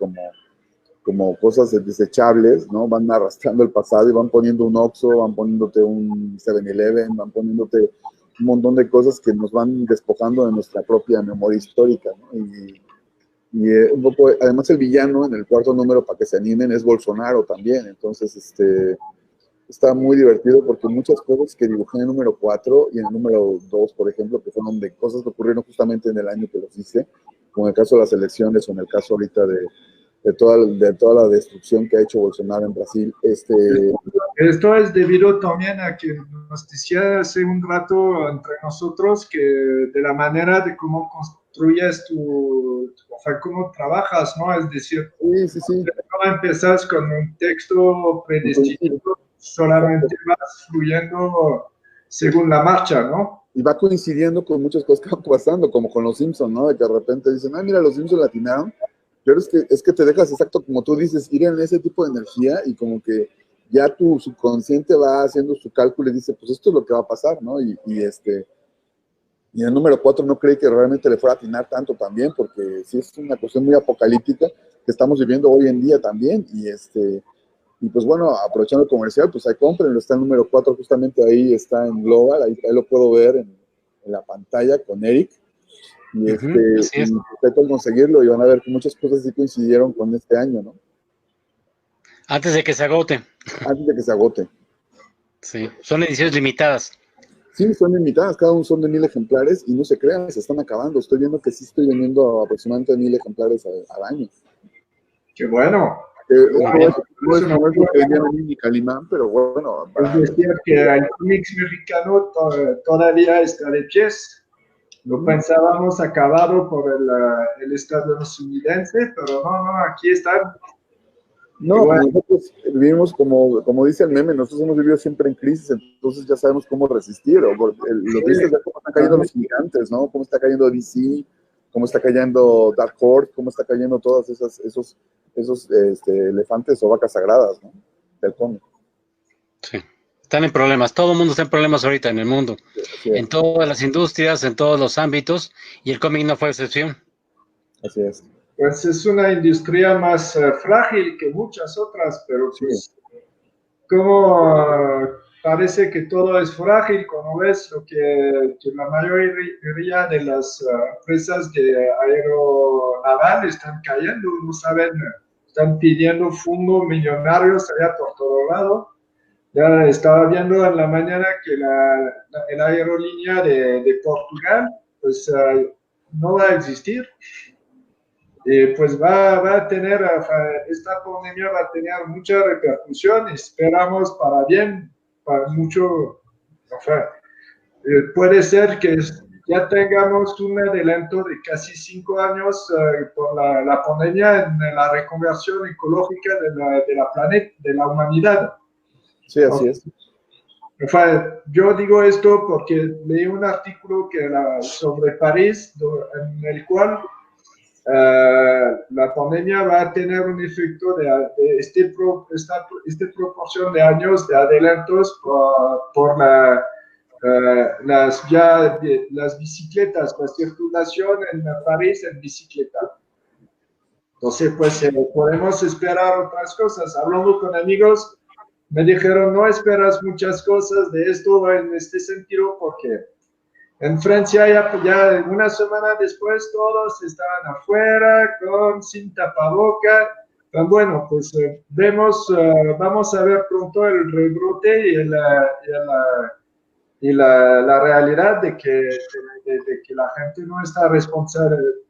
como cosas desechables, ¿no? Van arrastrando el pasado y van poniendo un Oxxo, van poniéndote un 7-Eleven, van poniéndote un montón de cosas que nos van despojando de nuestra propia memoria histórica, ¿no? Un poco, además el villano en el cuarto número, para que se animen, es Bolsonaro también. Entonces, está muy divertido porque muchas cosas que dibujé en el número 4 y en el número 2, por ejemplo, que fueron de cosas que ocurrieron justamente en el año que los hice, como en el caso de las elecciones o en el caso ahorita de toda la destrucción que ha hecho Bolsonaro en Brasil. Esto es debido también a que nos decía hace un rato entre nosotros que de la manera de cómo construyes o sea, cómo trabajas, ¿no? Es decir, sí. no empezás con un texto predestinado, solamente vas fluyendo según la marcha, ¿no? Y va coincidiendo con muchas cosas que van pasando, como con los Simpsons, ¿no? De que de repente dicen, mira, los Simpsons latinaron, pero es que te dejas exacto como tú dices, ir en ese tipo de energía y como que ya tu subconsciente va haciendo su cálculo y dice, pues esto es lo que va a pasar, ¿no? Y el número 4 no creí que realmente le fuera a atinar tanto también, porque sí es una cuestión muy apocalíptica que estamos viviendo hoy en día también, y pues bueno, aprovechando el comercial, pues ahí cómprenlo, está el número 4 justamente ahí, está en Global, ahí lo puedo ver en la pantalla con Eric, y así es. hay que conseguirlo y van a ver que muchas cosas sí coincidieron con este año, ¿no? Antes de que se agote. Antes de que se agote. Sí, son ediciones limitadas. Sí, son limitadas, cada uno son de 1000 ejemplares y no se crean, se están acabando. Estoy viendo que sí estoy vendiendo aproximadamente 1000 ejemplares al año. ¡Qué bueno! No es lo que vendían en ni Calimán, pero bueno. Es decir, que el cómic mexicano todavía está de pies. Lo pensábamos acabado por el estadounidense, pero no, aquí están. No, bueno, nosotros vivimos, como dice el meme, nosotros hemos vivido siempre en crisis, entonces ya sabemos cómo resistir. Lo viste ya cómo están cayendo los gigantes, ¿no? Cómo está cayendo DC, cómo está cayendo Dark Horse, cómo está cayendo todos esos elefantes o vacas sagradas, ¿no? Del cómic. Sí, están en problemas. Todo el mundo está en problemas ahorita en el mundo. Sí, en todas las industrias, en todos los ámbitos, y el cómic no fue excepción. Así es. Pues es una industria más frágil que muchas otras, pero pues como parece que todo es frágil, como ves, lo que la mayoría de las empresas de aeronaval están cayendo, no saben, están pidiendo fondos millonarios allá por todo lado. Ya estaba viendo en la mañana que la aerolínea de Portugal, pues no va a existir. Pues va a tener, esta pandemia va a tener mucha repercusión, esperamos para bien, para mucho, puede ser que ya tengamos un adelanto de casi 5 años por la pandemia en la reconversión ecológica de la humanidad. Sí, así es. Yo digo esto porque leí un artículo sobre París, en el cual la pandemia va a tener un efecto de esta proporción de años de adelantos por las bicicletas, la circulación en París en bicicleta. Entonces, pues podemos esperar otras cosas. Hablando con amigos, me dijeron, no esperas muchas cosas de esto en este sentido, porque en Francia ya una semana después todos estaban afuera sin tapaboca. Bueno, pues vamos a ver pronto el rebrote y la realidad de que la gente no está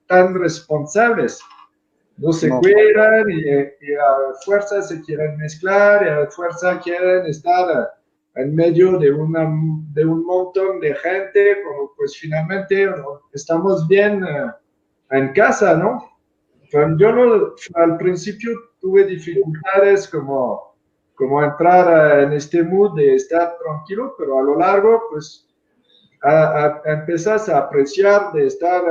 tan responsables. No se cuidan y a fuerza se quieren mezclar y a fuerza quieren estar en medio de un montón de gente, como pues finalmente estamos bien en casa, ¿no? Pero yo al principio tuve dificultades como entrar en este mood de estar tranquilo, pero a lo largo pues empezás a apreciar de estar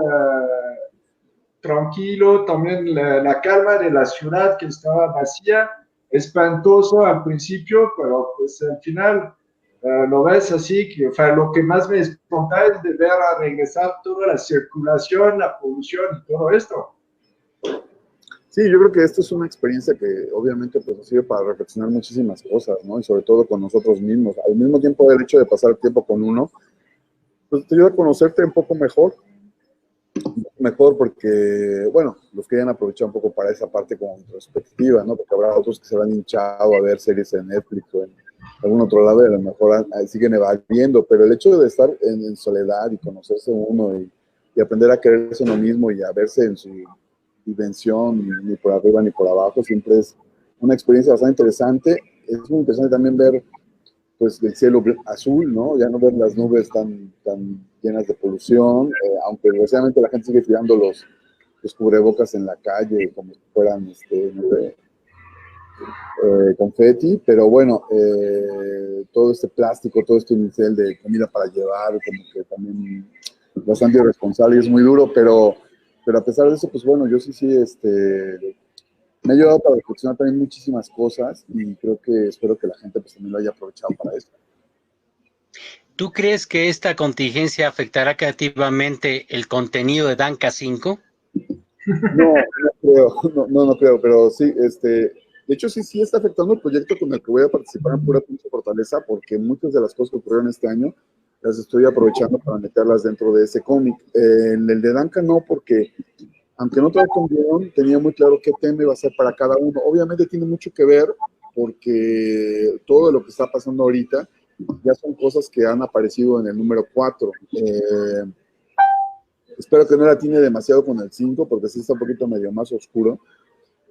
tranquilo, también la calma de la ciudad que estaba vacía, espantoso al principio, pero pues al final lo ves así, que o sea, lo que más me espanta es de ver a regresar toda la circulación, la polución y todo esto. Sí, yo creo que esto es una experiencia que obviamente pues nos sirve para reflexionar muchísimas cosas, ¿no? Y sobre todo con nosotros mismos. Al mismo tiempo, el hecho de pasar tiempo con uno, pues te ayuda a conocerte un poco mejor porque, bueno, los querían aprovechar un poco para esa parte como introspectiva, ¿no? Porque habrá otros que se van hinchado a ver series en Netflix o en algún otro lado y a lo mejor siguen evadiendo, pero el hecho de estar en soledad y conocerse uno y aprender a quererse uno mismo y a verse en su dimensión, ni por arriba ni por abajo, siempre es una experiencia bastante interesante. Es muy interesante también ver pues el cielo azul, ¿no? Ya no ver las nubes tan llenas de polución, aunque desgraciadamente la gente sigue tirando los cubrebocas en la calle como si fueran confeti, pero bueno, todo este plástico, todo este unicel de comida para llevar, como que también bastante irresponsable y es muy duro, pero a pesar de eso, pues bueno, yo sí, me ha ayudado para reflexionar también muchísimas cosas y espero que la gente pues también lo haya aprovechado para eso. ¿Tú crees que esta contingencia afectará creativamente el contenido de Danca 5? No creo, no creo, pero sí, de hecho sí está afectando el proyecto con el que voy a participar en Pura Pinche Fortaleza, porque muchas de las cosas que ocurrieron este año las estoy aprovechando para meterlas dentro de ese cómic. En el de Danca no, porque aunque no trae con guión, tenía muy claro qué tema iba a ser para cada uno. Obviamente tiene mucho que ver porque todo lo que está pasando ahorita ya son cosas que han aparecido en el número 4. Espero que no la tiene demasiado con el 5 porque sí está un poquito medio más oscuro,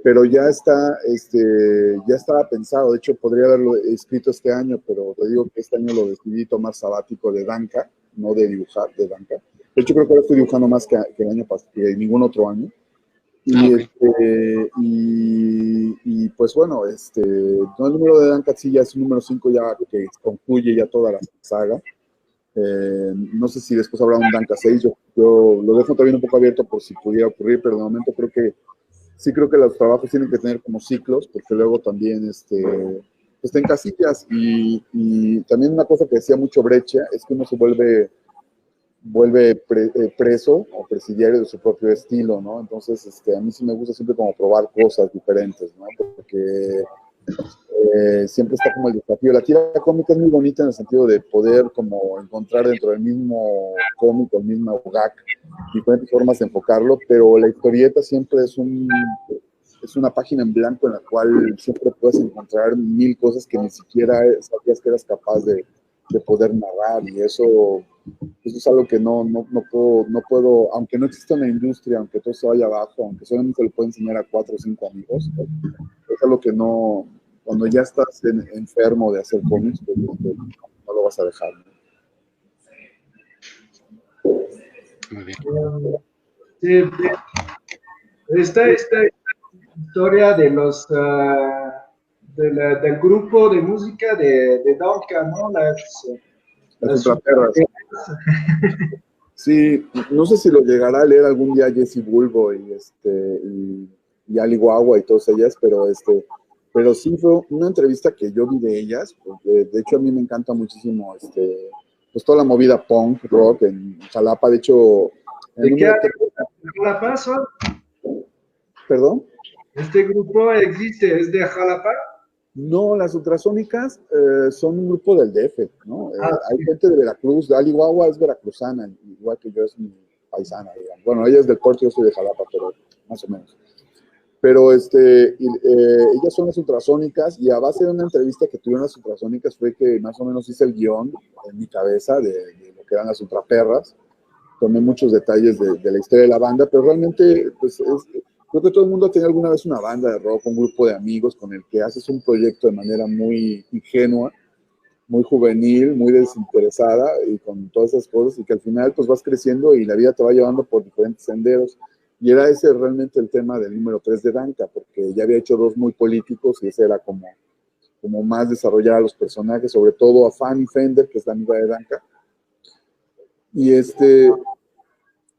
pero ya está, ya estaba pensado. De hecho, podría haberlo escrito este año, pero te digo que este año lo decidí tomar sabático de Danca, no de dibujar, de Danca. De hecho, creo que ahora estoy dibujando más que el año pasado, que ningún otro año. Y, y pues bueno, no, el número de Danca sí ya es un número 5 ya que concluye ya toda la saga. No sé si después habrá un Danca 6, yo lo dejo también un poco abierto por si pudiera ocurrir, pero de momento creo que los trabajos tienen que tener como ciclos, porque luego también pues te encasillas y también una cosa que decía mucho Brecha es que uno se vuelve preso o presidiario de su propio estilo, ¿no? Entonces, a mí sí me gusta siempre como probar cosas diferentes, ¿no? Porque siempre está como el desafío. La tira cómica es muy bonita en el sentido de poder como encontrar dentro del mismo cómic, el mismo gag, diferentes formas de enfocarlo, pero la historieta siempre es una página en blanco en la cual siempre puedes encontrar mil cosas que ni siquiera sabías que eras capaz de poder narrar, y eso es algo que no puedo, aunque no exista una industria, aunque todo se vaya abajo, aunque solamente lo puedo enseñar a 4 o 5 amigos, es algo que no, cuando ya estás enfermo de hacer cómics, pues, no lo vas a dejar, ¿no? Muy bien. Sí, esta historia de los del grupo de música de Danca, ¿no? Las Ultraterras. Sí, no sé si lo llegará a leer algún día Jesse Bulbo y Ali Guagua y todas ellas, pero sí fue una entrevista que yo vi de ellas, porque de hecho a mí me encanta muchísimo pues toda la movida punk, rock en Jalapa. De hecho, ¿De qué Jalapa son? ¿Perdón? ¿Este grupo existe? ¿Es de Jalapa? No, las ultrasónicas son un grupo del DF, ¿no? Hay Sí. gente de Veracruz, Ali Guagua es veracruzana, igual que yo, es mi paisana, digamos. Bueno, ella es del Puerto, yo soy de Jalapa, pero más o menos. Pero ellas son las ultrasónicas, y a base de una entrevista que tuvieron las ultrasónicas fue que más o menos hice el guión en mi cabeza de lo que eran las ultraperras. Tomé muchos detalles de la historia de la banda, pero realmente, pues, creo que todo el mundo tiene alguna vez una banda de rock, un grupo de amigos con el que haces un proyecto de manera muy ingenua, muy juvenil, muy desinteresada, y con todas esas cosas, y que al final pues vas creciendo y la vida te va llevando por diferentes senderos. Y era ese realmente el tema del número 3 de Danka, porque ya había hecho 2 muy políticos, y ese era como más desarrollar a los personajes, sobre todo a Fanny Fender, que es la amiga de Danka.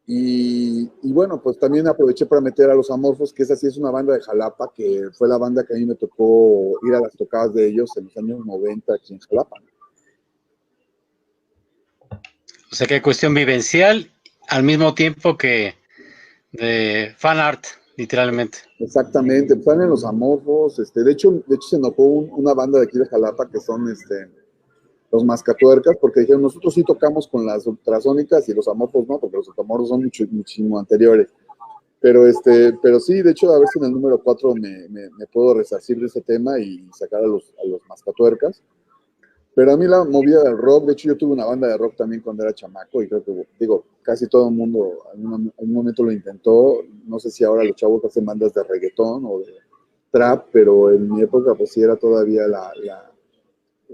Y bueno, pues también aproveché para meter a Los Amorfos, que esa sí es una banda de Jalapa, que fue la banda que a mí me tocó ir a las tocadas de ellos en los años 90 aquí en Jalapa. O sea que cuestión vivencial al mismo tiempo que de fan art, literalmente. Exactamente, están en Los Amorfos. De hecho se enojó una banda de aquí de Jalapa que son los Mascatuercas, porque dijeron, nosotros sí tocamos con las ultrasónicas y Los Amorfos no, porque los Amorfos son muchísimo anteriores. Pero sí, de hecho, a ver si en el número 4 me puedo resarcir de ese tema y sacar a los Mascatuercas. Pero a mí la movida del rock, de hecho yo tuve una banda de rock también cuando era chamaco, y creo que, digo, casi todo el mundo en un momento lo intentó. No sé si ahora los chavos hacen bandas de reggaetón o de trap, pero en mi época pues sí era todavía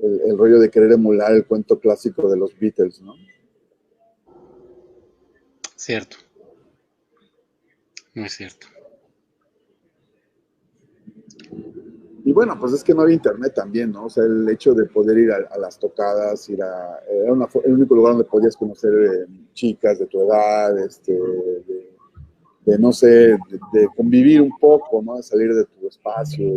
el rollo de querer emular el cuento clásico de los Beatles, ¿no? Cierto. Muy cierto. Y bueno, pues es que no había internet también, ¿no? O sea, el hecho de poder ir a las tocadas, era el único lugar donde podías conocer chicas de tu edad, de no sé, de convivir un poco, ¿no? De salir de tu espacio.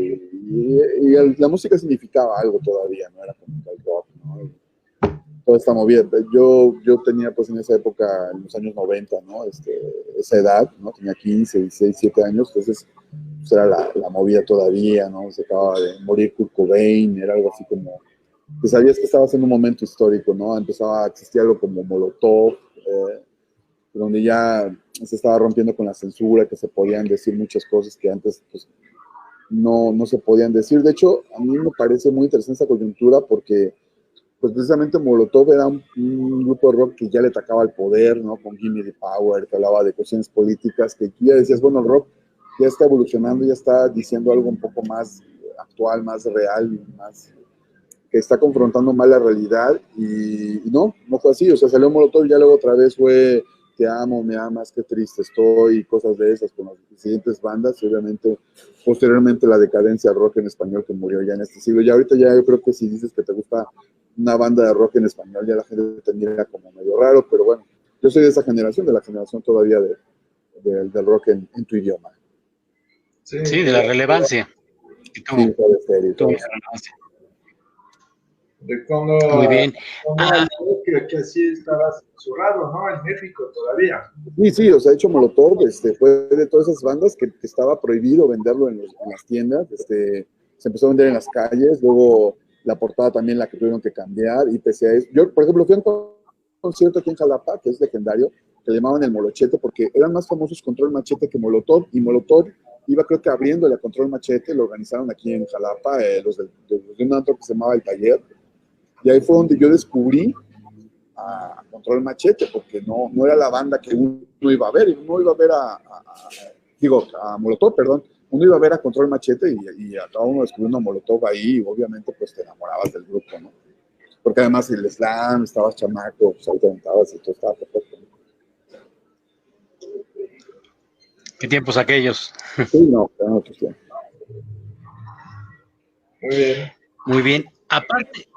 La música significaba algo todavía, ¿no? Era como el rock, ¿no? Y toda esta movida. Yo tenía pues en esa época, en los años 90, ¿no? Esa edad, ¿no? Tenía 15, 16, 17 años, entonces pues era la movida todavía, ¿no? Se acababa de morir Kurt Cobain, era algo así como, que sabías que estabas en un momento histórico, ¿no? Empezaba a existir algo como Molotov, donde ya se estaba rompiendo con la censura, que se podían decir muchas cosas que antes pues, no se podían decir. De hecho, a mí me parece muy interesante esa coyuntura, porque pues precisamente Molotov era un grupo de rock que ya le atacaba al poder, ¿no? Con Gimme the Power, que hablaba de cuestiones políticas, que tú ya decías, bueno, el rock ya está evolucionando, ya está diciendo algo un poco más actual, más real, más que está confrontando más la realidad, y no fue así. O sea, salió Molotov y ya luego otra vez fue Te amo, me amas, qué triste estoy, y cosas de esas con las siguientes bandas, y obviamente posteriormente la decadencia rock en español, que murió ya en este siglo. Ya ahorita ya yo creo que si dices que te gusta una banda de rock en español, ya la gente te mira como medio raro, pero bueno, yo soy de esa generación, de la generación todavía del rock en tu idioma. Sí, de la relevancia. Sí, puede ser y todo. De cuando, Muy bien. que así estaba censurado, ¿no? En México todavía. Sí, o sea, de hecho Molotov fue de todas esas bandas que estaba prohibido venderlo en las tiendas. Se empezó a vender en las calles, luego la portada también la que tuvieron que cambiar, y pese a eso, yo por ejemplo fui a un concierto aquí en Jalapa, que es legendario, que le llamaban el Molochete, porque eran más famosos Control Machete que Molotov, y Molotov iba creo que abriéndole a Control Machete, lo organizaron aquí en Jalapa, los de un antro que se llamaba El Taller, y ahí fue donde yo descubrí a Control Machete, porque no era la banda que uno iba a ver. Uno iba a ver a Molotov, perdón. Uno iba a ver a Control Machete, y a cada uno descubriendo a Molotov ahí, y obviamente pues te enamorabas del grupo, ¿no? Porque además el slam, estabas chamaco, pues ahí te aventabas y todo estaba perfecto. ¿Qué tiempos aquellos? Sí, no, claro que sí. Muy bien. Muy bien. Aparte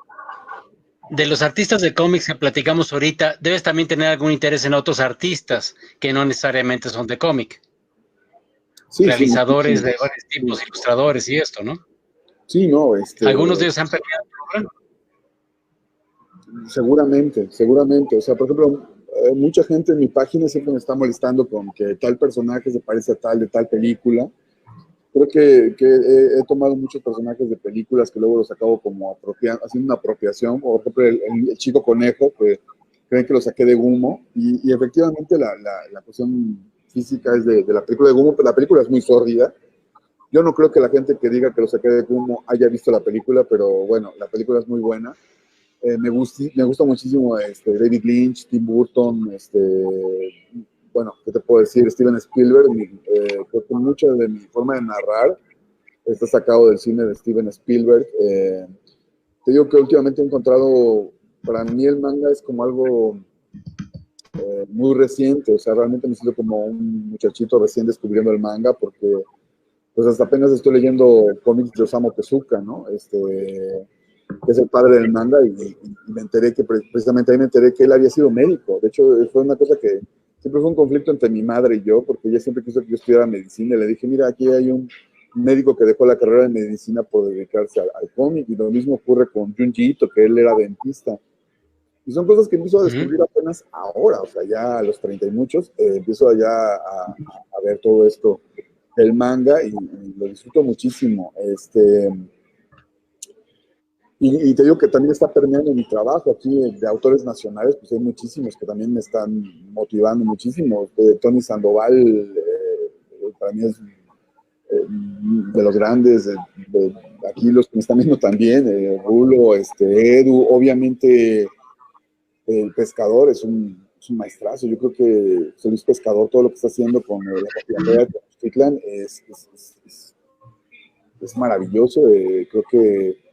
de los artistas de cómics que platicamos ahorita, debes también tener algún interés en otros artistas que no necesariamente son de cómic. Sí, Realizadores sí, de varios tipos, ilustradores y esto, ¿no? Sí, no, Algunos de ellos han perdido el programa. Seguramente, seguramente. O sea, por ejemplo, mucha gente en mi página siempre me está molestando con que tal personaje se parece a tal de tal película. Creo que he tomado muchos personajes de películas que luego los acabo como haciendo una apropiación. Por ejemplo, el chico conejo, que creen que lo saqué de Gumo. Y efectivamente la cuestión física es de la película de Gumo, pero la película es muy sórdida. Yo no creo que la gente que diga que lo saqué de Gumo haya visto la película, pero bueno, la película es muy buena. Me gusta muchísimo David Lynch, Tim Burton, bueno, ¿qué te puedo decir? Steven Spielberg. Creo que mucha de mi forma de narrar está sacado del cine de Steven Spielberg. Te digo que últimamente he encontrado, para mí el manga es como algo muy reciente, o sea, realmente me siento como un muchachito recién descubriendo el manga, porque pues hasta apenas estoy leyendo cómics de Osamu Tezuka, ¿no? Que es el padre del manga, y me enteré que precisamente ahí me enteré que él había sido médico. De hecho, fue una cosa que siempre fue un conflicto entre mi madre y yo, porque ella siempre quiso que yo estudiara medicina, y le dije, mira, aquí hay un médico que dejó la carrera de medicina por dedicarse al cómic, y lo mismo ocurre con Junji Ito, que él era dentista. Y son cosas que empiezo a descubrir apenas ahora, o sea, ya a los 30 y muchos, empiezo ya a ver todo esto del manga, y lo disfruto muchísimo. Y te digo que también está permeando mi trabajo aquí de autores nacionales, pues hay muchísimos que también me están motivando muchísimo. Tony Sandoval, para mí es de los grandes, aquí los que me están viendo también, Rulo, Edu, obviamente el Pescador es un maestrazo. Yo creo que Luis Pescador, todo lo que está haciendo con la Capitanía de Tenochtitlan es maravilloso. Creo que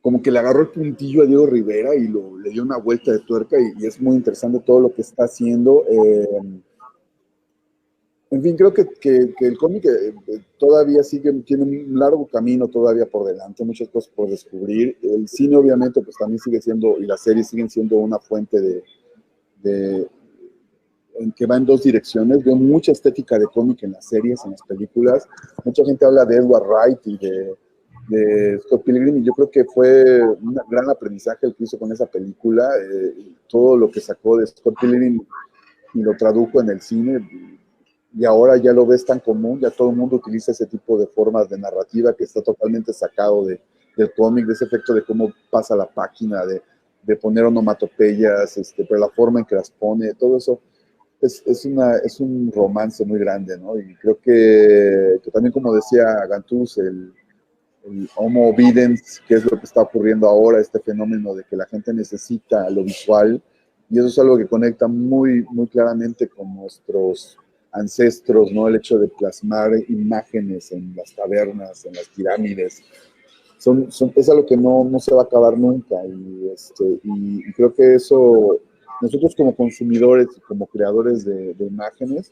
como que le agarró el puntillo a Diego Rivera y le dio una vuelta de tuerca, y es muy interesante todo lo que está haciendo. En fin, creo que el cómic todavía tiene un largo camino todavía por delante, muchas cosas por descubrir. El cine obviamente pues también sigue siendo, y las series siguen siendo una fuente en que va en dos direcciones. Veo mucha estética de cómic en las series, en las películas. Mucha gente habla de Edward Wright y de Scott Pilgrim, y yo creo que fue un gran aprendizaje el que hizo con esa película. Todo lo que sacó de Scott Pilgrim y lo tradujo en el cine, y ahora ya lo ves tan común, ya todo el mundo utiliza ese tipo de formas de narrativa que está totalmente sacado del cómic, de ese efecto de cómo pasa la página, de poner onomatopeyas, pero la forma en que las pone, todo eso es un romance muy grande, ¿no? Y creo que también, como decía Gantuz, el Homo Videns, que es lo que está ocurriendo ahora, este fenómeno de que la gente necesita lo visual, y eso es algo que conecta muy, muy claramente con nuestros ancestros, ¿no? El hecho de plasmar imágenes en las cavernas, en las pirámides, es algo que no se va a acabar nunca, y creo que eso, nosotros como consumidores, como creadores de imágenes,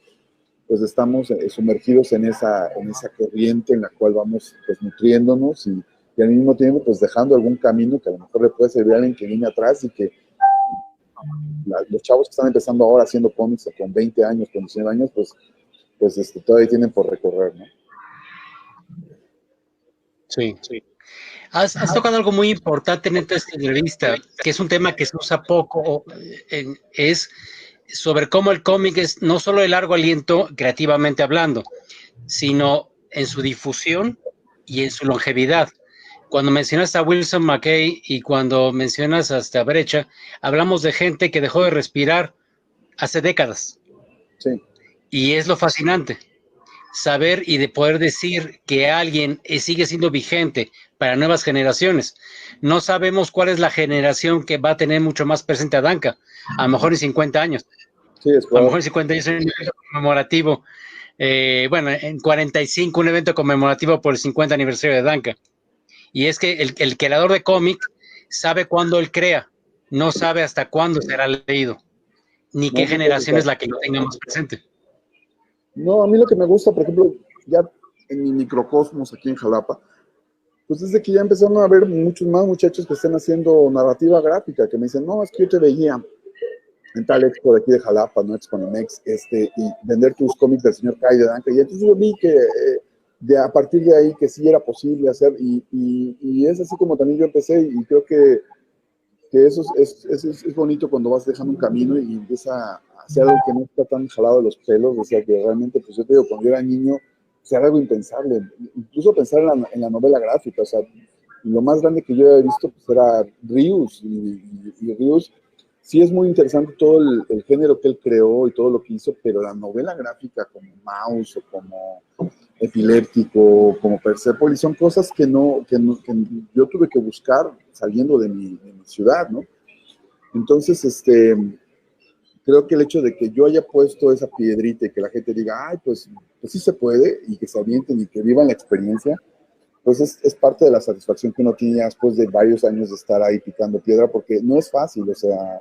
pues estamos sumergidos en esa corriente en la cual vamos pues nutriéndonos, y al mismo tiempo pues dejando algún camino que a lo mejor le puede servir a alguien que viene atrás, y que los chavos que están empezando ahora haciendo cómics con 20 años, con 19 años, pues todavía tienen por recorrer, ¿no? Sí. Has tocado algo muy importante en esta entrevista, que es un tema que se usa poco, es sobre cómo el cómic es no solo de largo aliento, creativamente hablando, sino en su difusión y en su longevidad. Cuando mencionas a Wilson McKay y cuando mencionas hasta Brecha, hablamos de gente que dejó de respirar hace décadas. Sí. Y es lo fascinante, saber y de poder decir que alguien sigue siendo vigente para nuevas generaciones. No sabemos cuál es la generación que va a tener mucho más presente a Danka, a lo mejor en 50 años. Sí, es a lo mejor en 50 años es un evento conmemorativo. Bueno, en 45 un evento conmemorativo por el 50 aniversario de Danka. Y es que el creador de cómic sabe cuándo él crea, no sabe hasta cuándo será leído, ni qué generación es la que lo tenga más presente. No, a mí lo que me gusta, por ejemplo, ya en mi microcosmos aquí en Jalapa, pues es de que ya empezaron a haber muchos más muchachos que están haciendo narrativa gráfica, que me dicen, no, es que yo te veía en tal expo de aquí de Jalapa, ¿no? Exponemex, y vender tus cómics del señor Kai de Danka, y entonces yo vi que a partir de ahí que sí era posible hacer, y es así como también yo empecé, y creo que que eso es bonito cuando vas dejando un camino y empieza a hacer algo que no está tan jalado de los pelos, o sea, que realmente, pues yo te digo, cuando yo era niño, o sea, era algo impensable, incluso pensar en la novela gráfica, o sea, lo más grande que yo había visto pues era Rius, y Rius sí es muy interesante todo el género que él creó y todo lo que hizo, pero la novela gráfica como Mouse o como Epiléptico, como Persepolis, son cosas que yo tuve que buscar saliendo de mi ciudad, ¿no? Entonces, creo que el hecho de que yo haya puesto esa piedrita y que la gente diga, ay, pues sí se puede, y que se avienten y que vivan la experiencia, pues es parte de la satisfacción que uno tiene después de varios años de estar ahí picando piedra, porque no es fácil, o sea,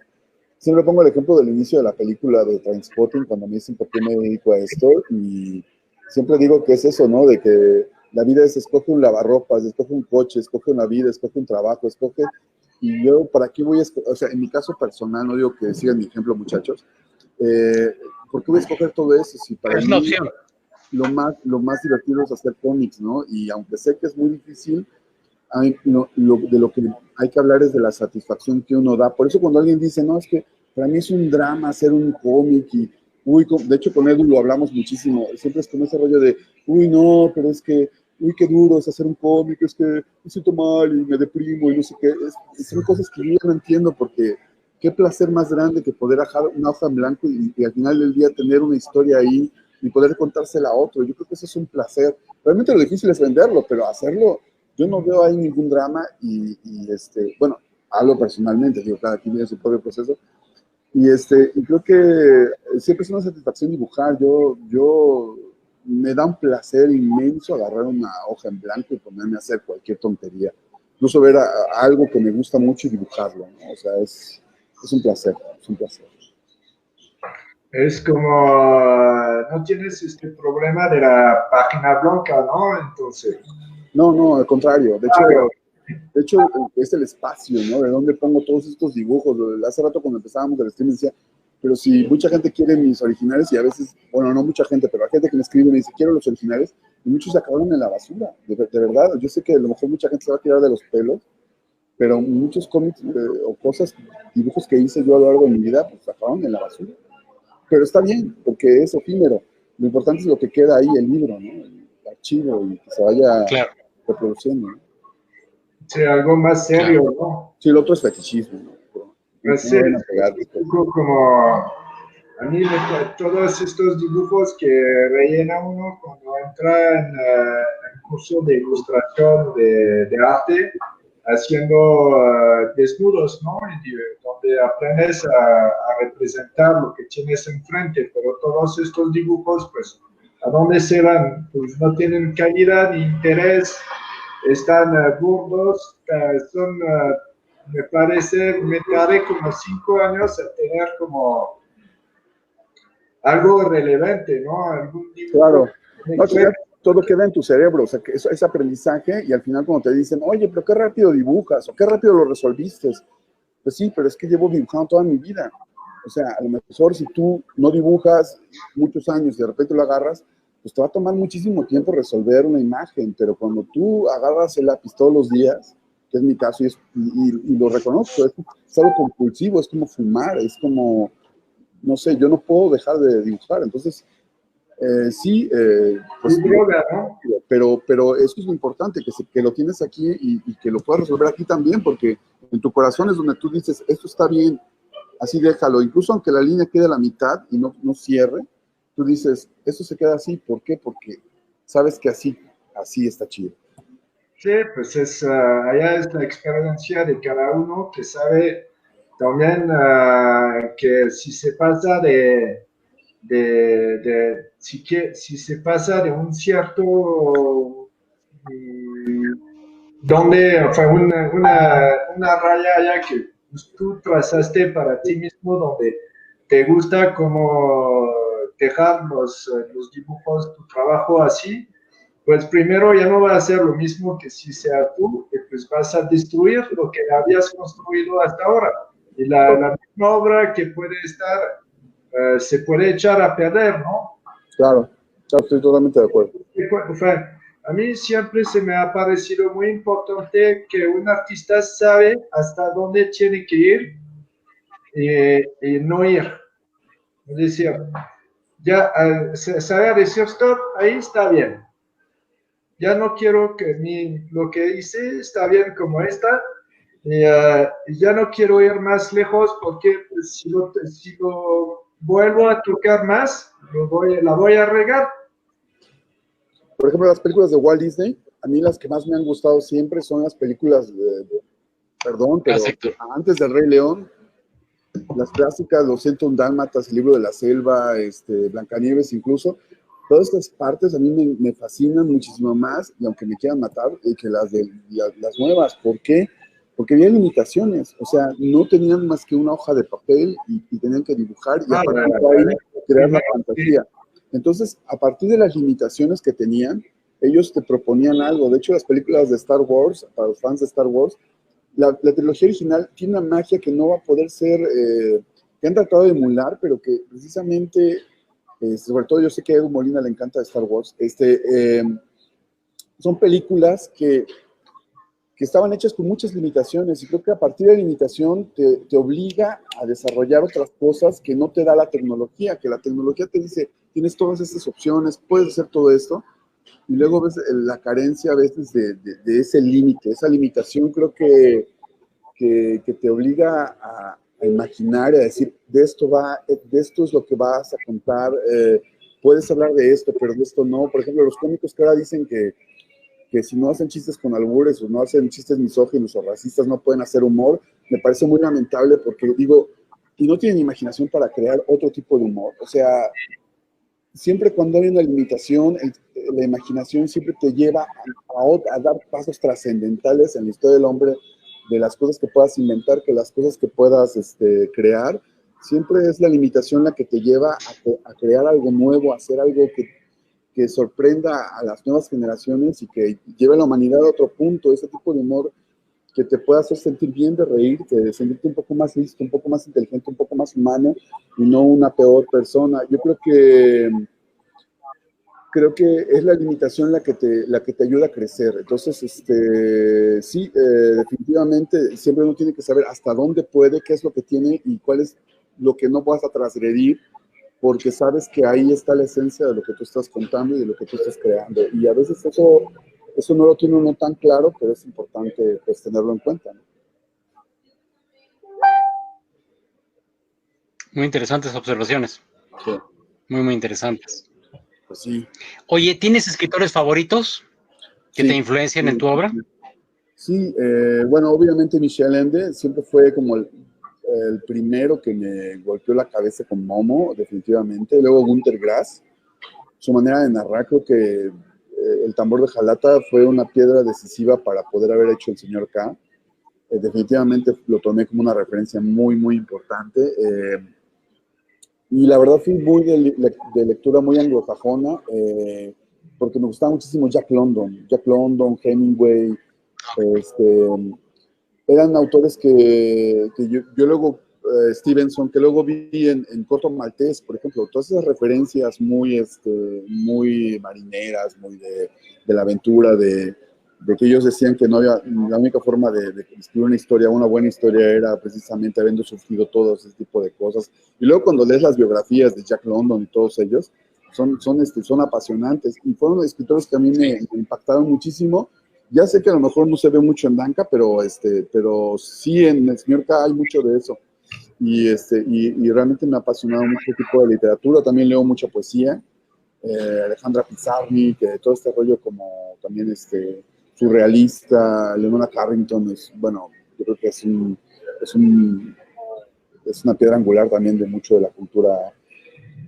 siempre pongo el ejemplo del inicio de la película de Trainspotting, cuando me dicen por qué me dedico a esto, y siempre digo que es eso, ¿no? De que la vida es escoge un lavarropas, escoge un coche, escoge una vida, escoge un trabajo, escoge, y yo por aquí voy a escoger, o sea, en mi caso personal, no digo que sigan mi ejemplo, muchachos, ¿por qué voy a escoger todo eso? Si para Es mí una opción. lo más divertido es hacer cómics, ¿no? Y aunque sé que es muy difícil, de lo que hay que hablar es de la satisfacción que uno da. Por eso cuando alguien dice, no, es que para mí es un drama hacer un cómic y, uy, de hecho con Edu lo hablamos muchísimo, siempre es con ese rollo de, uy, no, pero es que, uy, qué duro es hacer un cómic, es que me siento mal y me deprimo y no sé qué. Son cosas que yo no entiendo porque qué placer más grande que poder dejar una hoja en blanco y al final del día tener una historia ahí y poder contársela a otro. Yo creo que eso es un placer. Realmente lo difícil es venderlo, pero hacerlo, yo no veo ahí ningún drama bueno, hablo personalmente, digo, cada quien tiene su propio proceso, y creo que siempre es una satisfacción dibujar. Yo me da un placer inmenso agarrar una hoja en blanco y ponerme a hacer cualquier tontería, incluso ver algo que me gusta mucho y dibujarlo, ¿no? O sea, es un placer, es un placer. Es como, no tienes este problema de la página blanca, ¿no? Entonces, No, al contrario. claro, De hecho, es el espacio, ¿no? De dónde pongo todos estos dibujos. Hace rato cuando empezábamos el stream decía, pero si mucha gente quiere mis originales y a veces, bueno, no mucha gente, pero hay gente que me escribe y me dice, quiero los originales, y muchos se acabaron en la basura. De verdad, yo sé que a lo mejor mucha gente se va a tirar de los pelos, pero muchos cómics o cosas, dibujos que hice yo a lo largo de mi vida, pues se acabaron en la basura. Pero está bien, porque es efímero. Lo importante es lo que queda ahí, el libro, ¿no? El archivo y que se vaya Claro, reproduciendo, ¿no? sí, algo más claro. serio, ¿no? Sí, el otro es fetichismo, ¿no? No Pues sí, me vayan a es pegar un después. poco como, a mí todos estos dibujos que rellena uno cuando entra en curso de ilustración de arte, haciendo desnudos, ¿no? Donde aprendes a representar lo que tienes enfrente, pero todos estos dibujos, pues, ¿a dónde se van? Pues no tienen calidad ni interés, están burdos, me tardé como 5 años a tener como algo relevante, ¿no? Algún dibujo. Claro. No, al final todo queda en tu cerebro, o sea, que eso es aprendizaje y al final cuando te dicen, oye, pero qué rápido dibujas o qué rápido lo resolviste, pues sí, pero es que llevo dibujando toda mi vida. O sea, a lo mejor si tú no dibujas muchos años y de repente lo agarras, pues te va a tomar muchísimo tiempo resolver una imagen, pero cuando tú agarras el lápiz todos los días, que es mi caso, y lo reconozco, es algo compulsivo, es como fumar, es como, no sé, yo no puedo dejar de dibujar, entonces sí, pues Droga, ¿no? pero eso es lo importante, que lo tienes aquí y que lo puedas resolver aquí también, porque en tu corazón es donde tú dices, esto está bien, así déjalo, incluso aunque la línea quede a la mitad y no cierre, tú dices, esto se queda así, ¿por qué? Porque sabes que así está chido. Sí, pues allá es la experiencia de cada uno que sabe también que si se pasa si se pasa de un cierto donde fue una raya allá que pues, tú trazaste para ti mismo, donde te gusta como dejar los dibujos, tu trabajo así, pues primero ya no va a ser lo mismo que si sea tú, que pues vas a destruir lo que habías construido hasta ahora. Y la misma obra que puede estar, se puede echar a perder, ¿no? Claro, estoy totalmente de acuerdo. Fue, a mí siempre se me ha parecido muy importante que un artista sabe hasta dónde tiene que ir y no ir. Es decir, ya saber decir stop, ahí está bien. Ya no quiero que lo que hice está bien como está. Ya no quiero ir más lejos porque pues, si lo vuelvo a tocar más, la voy a regar. Por ejemplo, las películas de Walt Disney, a mí las que más me han gustado siempre son las películas perdón, pero antes del Rey León, las clásicas, Los 101 Dálmatas, El Libro de la Selva, Blancanieves incluso, todas estas partes a mí me fascinan muchísimo más, y aunque me quieran matar, que las nuevas. ¿Por qué? Porque había limitaciones, o sea, no tenían más que una hoja de papel y tenían que dibujar y a partir de ahí crear la fantasía. Entonces, a partir de las limitaciones que tenían, ellos te proponían algo. De hecho, las películas de Star Wars, para los fans de Star Wars, la trilogía original tiene una magia que no va a poder ser, que han tratado de emular, pero que precisamente, sobre todo yo sé que a Edu Molina le encanta Star Wars, son películas que estaban hechas con muchas limitaciones, y creo que a partir de la limitación te obliga a desarrollar otras cosas que no te da la tecnología, que la tecnología te dice, tienes todas estas opciones, puedes hacer todo esto, y luego ves la carencia a veces de ese límite, esa limitación creo que te obliga a imaginar y a decir, de esto es lo que vas a contar, puedes hablar de esto, pero de esto no. Por ejemplo, los cómicos que ahora dicen que si no hacen chistes con albures o no hacen chistes misóginos o racistas, no pueden hacer humor, me parece muy lamentable porque digo, y no tienen imaginación para crear otro tipo de humor. O sea, siempre cuando hay una limitación, la imaginación siempre te lleva a dar pasos trascendentales en la historia del hombre, de las cosas que puedas inventar, que las cosas que puedas crear. Siempre es la limitación la que te lleva a crear algo nuevo, a hacer algo que sorprenda a las nuevas generaciones y que lleve a la humanidad a otro punto. Ese tipo de humor que te pueda hacer sentir bien, de reírte, de sentirte un poco más listo, un poco más inteligente, un poco más humano y no una peor persona. Yo creo que es la limitación la que te ayuda a crecer. Entonces, sí, definitivamente siempre uno tiene que saber hasta dónde puede, qué es lo que tiene y cuál es lo que no vas a transgredir, porque sabes que ahí está la esencia de lo que tú estás contando y de lo que tú estás creando. Y a veces eso no lo tiene uno tan claro, pero es importante pues tenerlo en cuenta, ¿no? Muy interesantes observaciones. Sí. Muy, muy interesantes. Pues sí. Oye, ¿tienes escritores favoritos que te influencian en tu obra? Sí, bueno, obviamente Michel Ende siempre fue como el primero que me golpeó la cabeza con Momo, definitivamente. Luego Günter Grass, su manera de narrar, creo que El tambor de Jalata fue una piedra decisiva para poder haber hecho El señor K. Definitivamente lo tomé como una referencia muy, muy importante. Y la verdad fui muy de lectura muy anglosajona, porque me gustaba muchísimo Jack London, Hemingway, eran autores que yo luego, Stevenson, que luego vi en Corto Maltés, por ejemplo, todas esas referencias muy marineras, muy de la aventura, de que ellos decían que no había, la única forma de escribir una buena historia era precisamente habiendo sufrido todo ese tipo de cosas. Y luego cuando lees las biografías de Jack London y todos ellos, son apasionantes y fueron escritores que a mí me impactaron muchísimo. Ya sé que a lo mejor no se ve mucho en Danca, pero sí en El señor K hay mucho de eso. Y realmente me ha apasionado mucho este tipo de literatura. También leo mucha poesía. Alejandra Pizarnik, todo este rollo como también surrealista. Leonora Carrington yo creo que es una piedra angular también de mucho de la cultura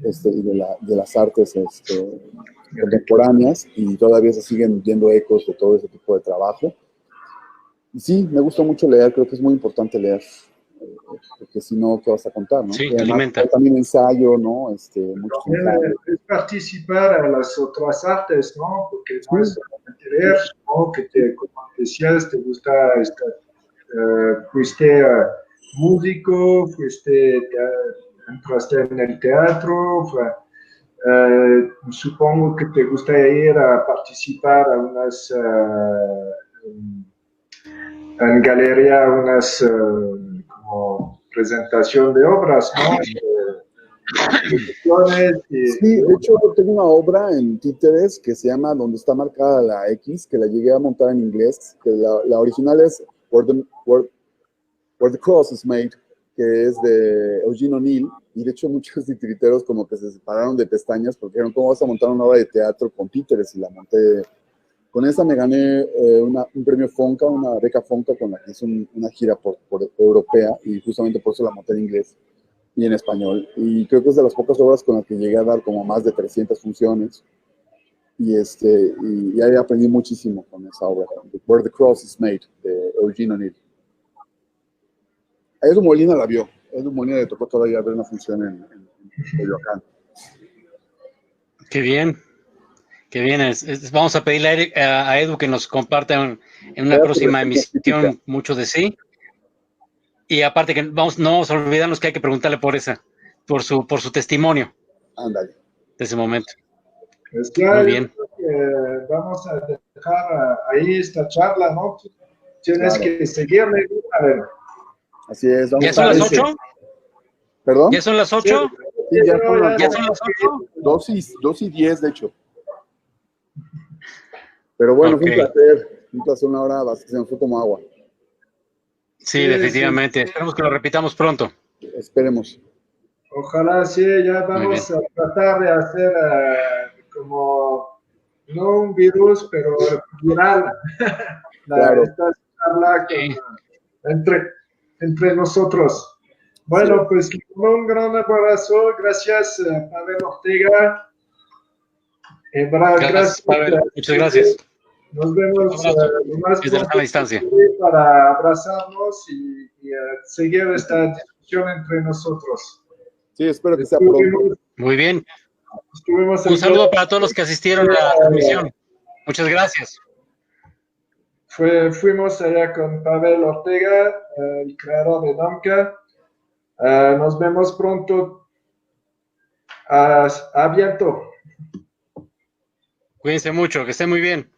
y de las artes contemporáneas, y todavía se siguen viendo ecos de todo ese tipo de trabajo. Y sí, me gusta mucho leer, creo que es muy importante leer, porque si no, ¿qué vas a contar, no? Sí, te alimenta. También ensayo, ¿no? Muchos ensayos. Es participar a las otras artes, ¿no? Porque no es solamente leer, ¿no? Que como decías, te gusta fuiste músico, entraste en el teatro, Supongo que te gustaría ir a participar a unas en galería, unas como presentación de obras, ¿no? Sí, de hecho tengo una obra en títeres que se llama Donde está marcada la X, que la llegué a montar en inglés, que la original es Where the Cross is Made, que es de Eugene O'Neill, y de hecho muchos titiriteros como que se separaron de pestañas porque dijeron, ¿cómo vas a montar una obra de teatro con títeres? Y la monté. Con esa me gané un premio Fonca, una beca Fonca con la que hice una gira por europea, y justamente por eso la monté en inglés y en español. Y creo que es de las pocas obras con las que llegué a dar como más de 300 funciones. Y ahí aprendí muchísimo con esa obra, Where the Cross is Made, de Eugene O'Neill. Edu Molina la vio. Edu Molina le tocó todavía ver una función en Coyoacán. Qué bien. Qué bien. Vamos a pedirle a Edu que nos comparta en una próxima emisión mucho de sí. Y aparte que no vamos a olvidarnos que hay que preguntarle por su testimonio. Ándale. De ese momento. Pues ya, muy bien. Vamos a dejar ahí esta charla, ¿no? Tienes que seguirme. A ver. Así es. ¿Ya son las 8? ¿Perdón? ¿Ya son las 8? Sí, ya son las 8. 2:10, de hecho. Pero bueno, fue un placer, una hora, se nos fue como agua. Sí, definitivamente. Esperemos que lo repitamos pronto. Esperemos. Ojalá sí, ya vamos a tratar de hacer como, no un virus, pero viral. Esta charla entre nosotros. Bueno, pues un gran abrazo. Gracias, Pavel Ortega. Gracias, Pavel. Muchas gracias. Nos vemos más desde la distancia para abrazarnos y seguir esta discusión entre nosotros. Sí, espero que sea pronto. Muy bien. Un saludo para todos los que asistieron a la transmisión. Muchas gracias. Fuimos allá con Pavel Ortega, el creador de Domka. Nos vemos pronto. Abierto. Cuídense mucho, que estén muy bien.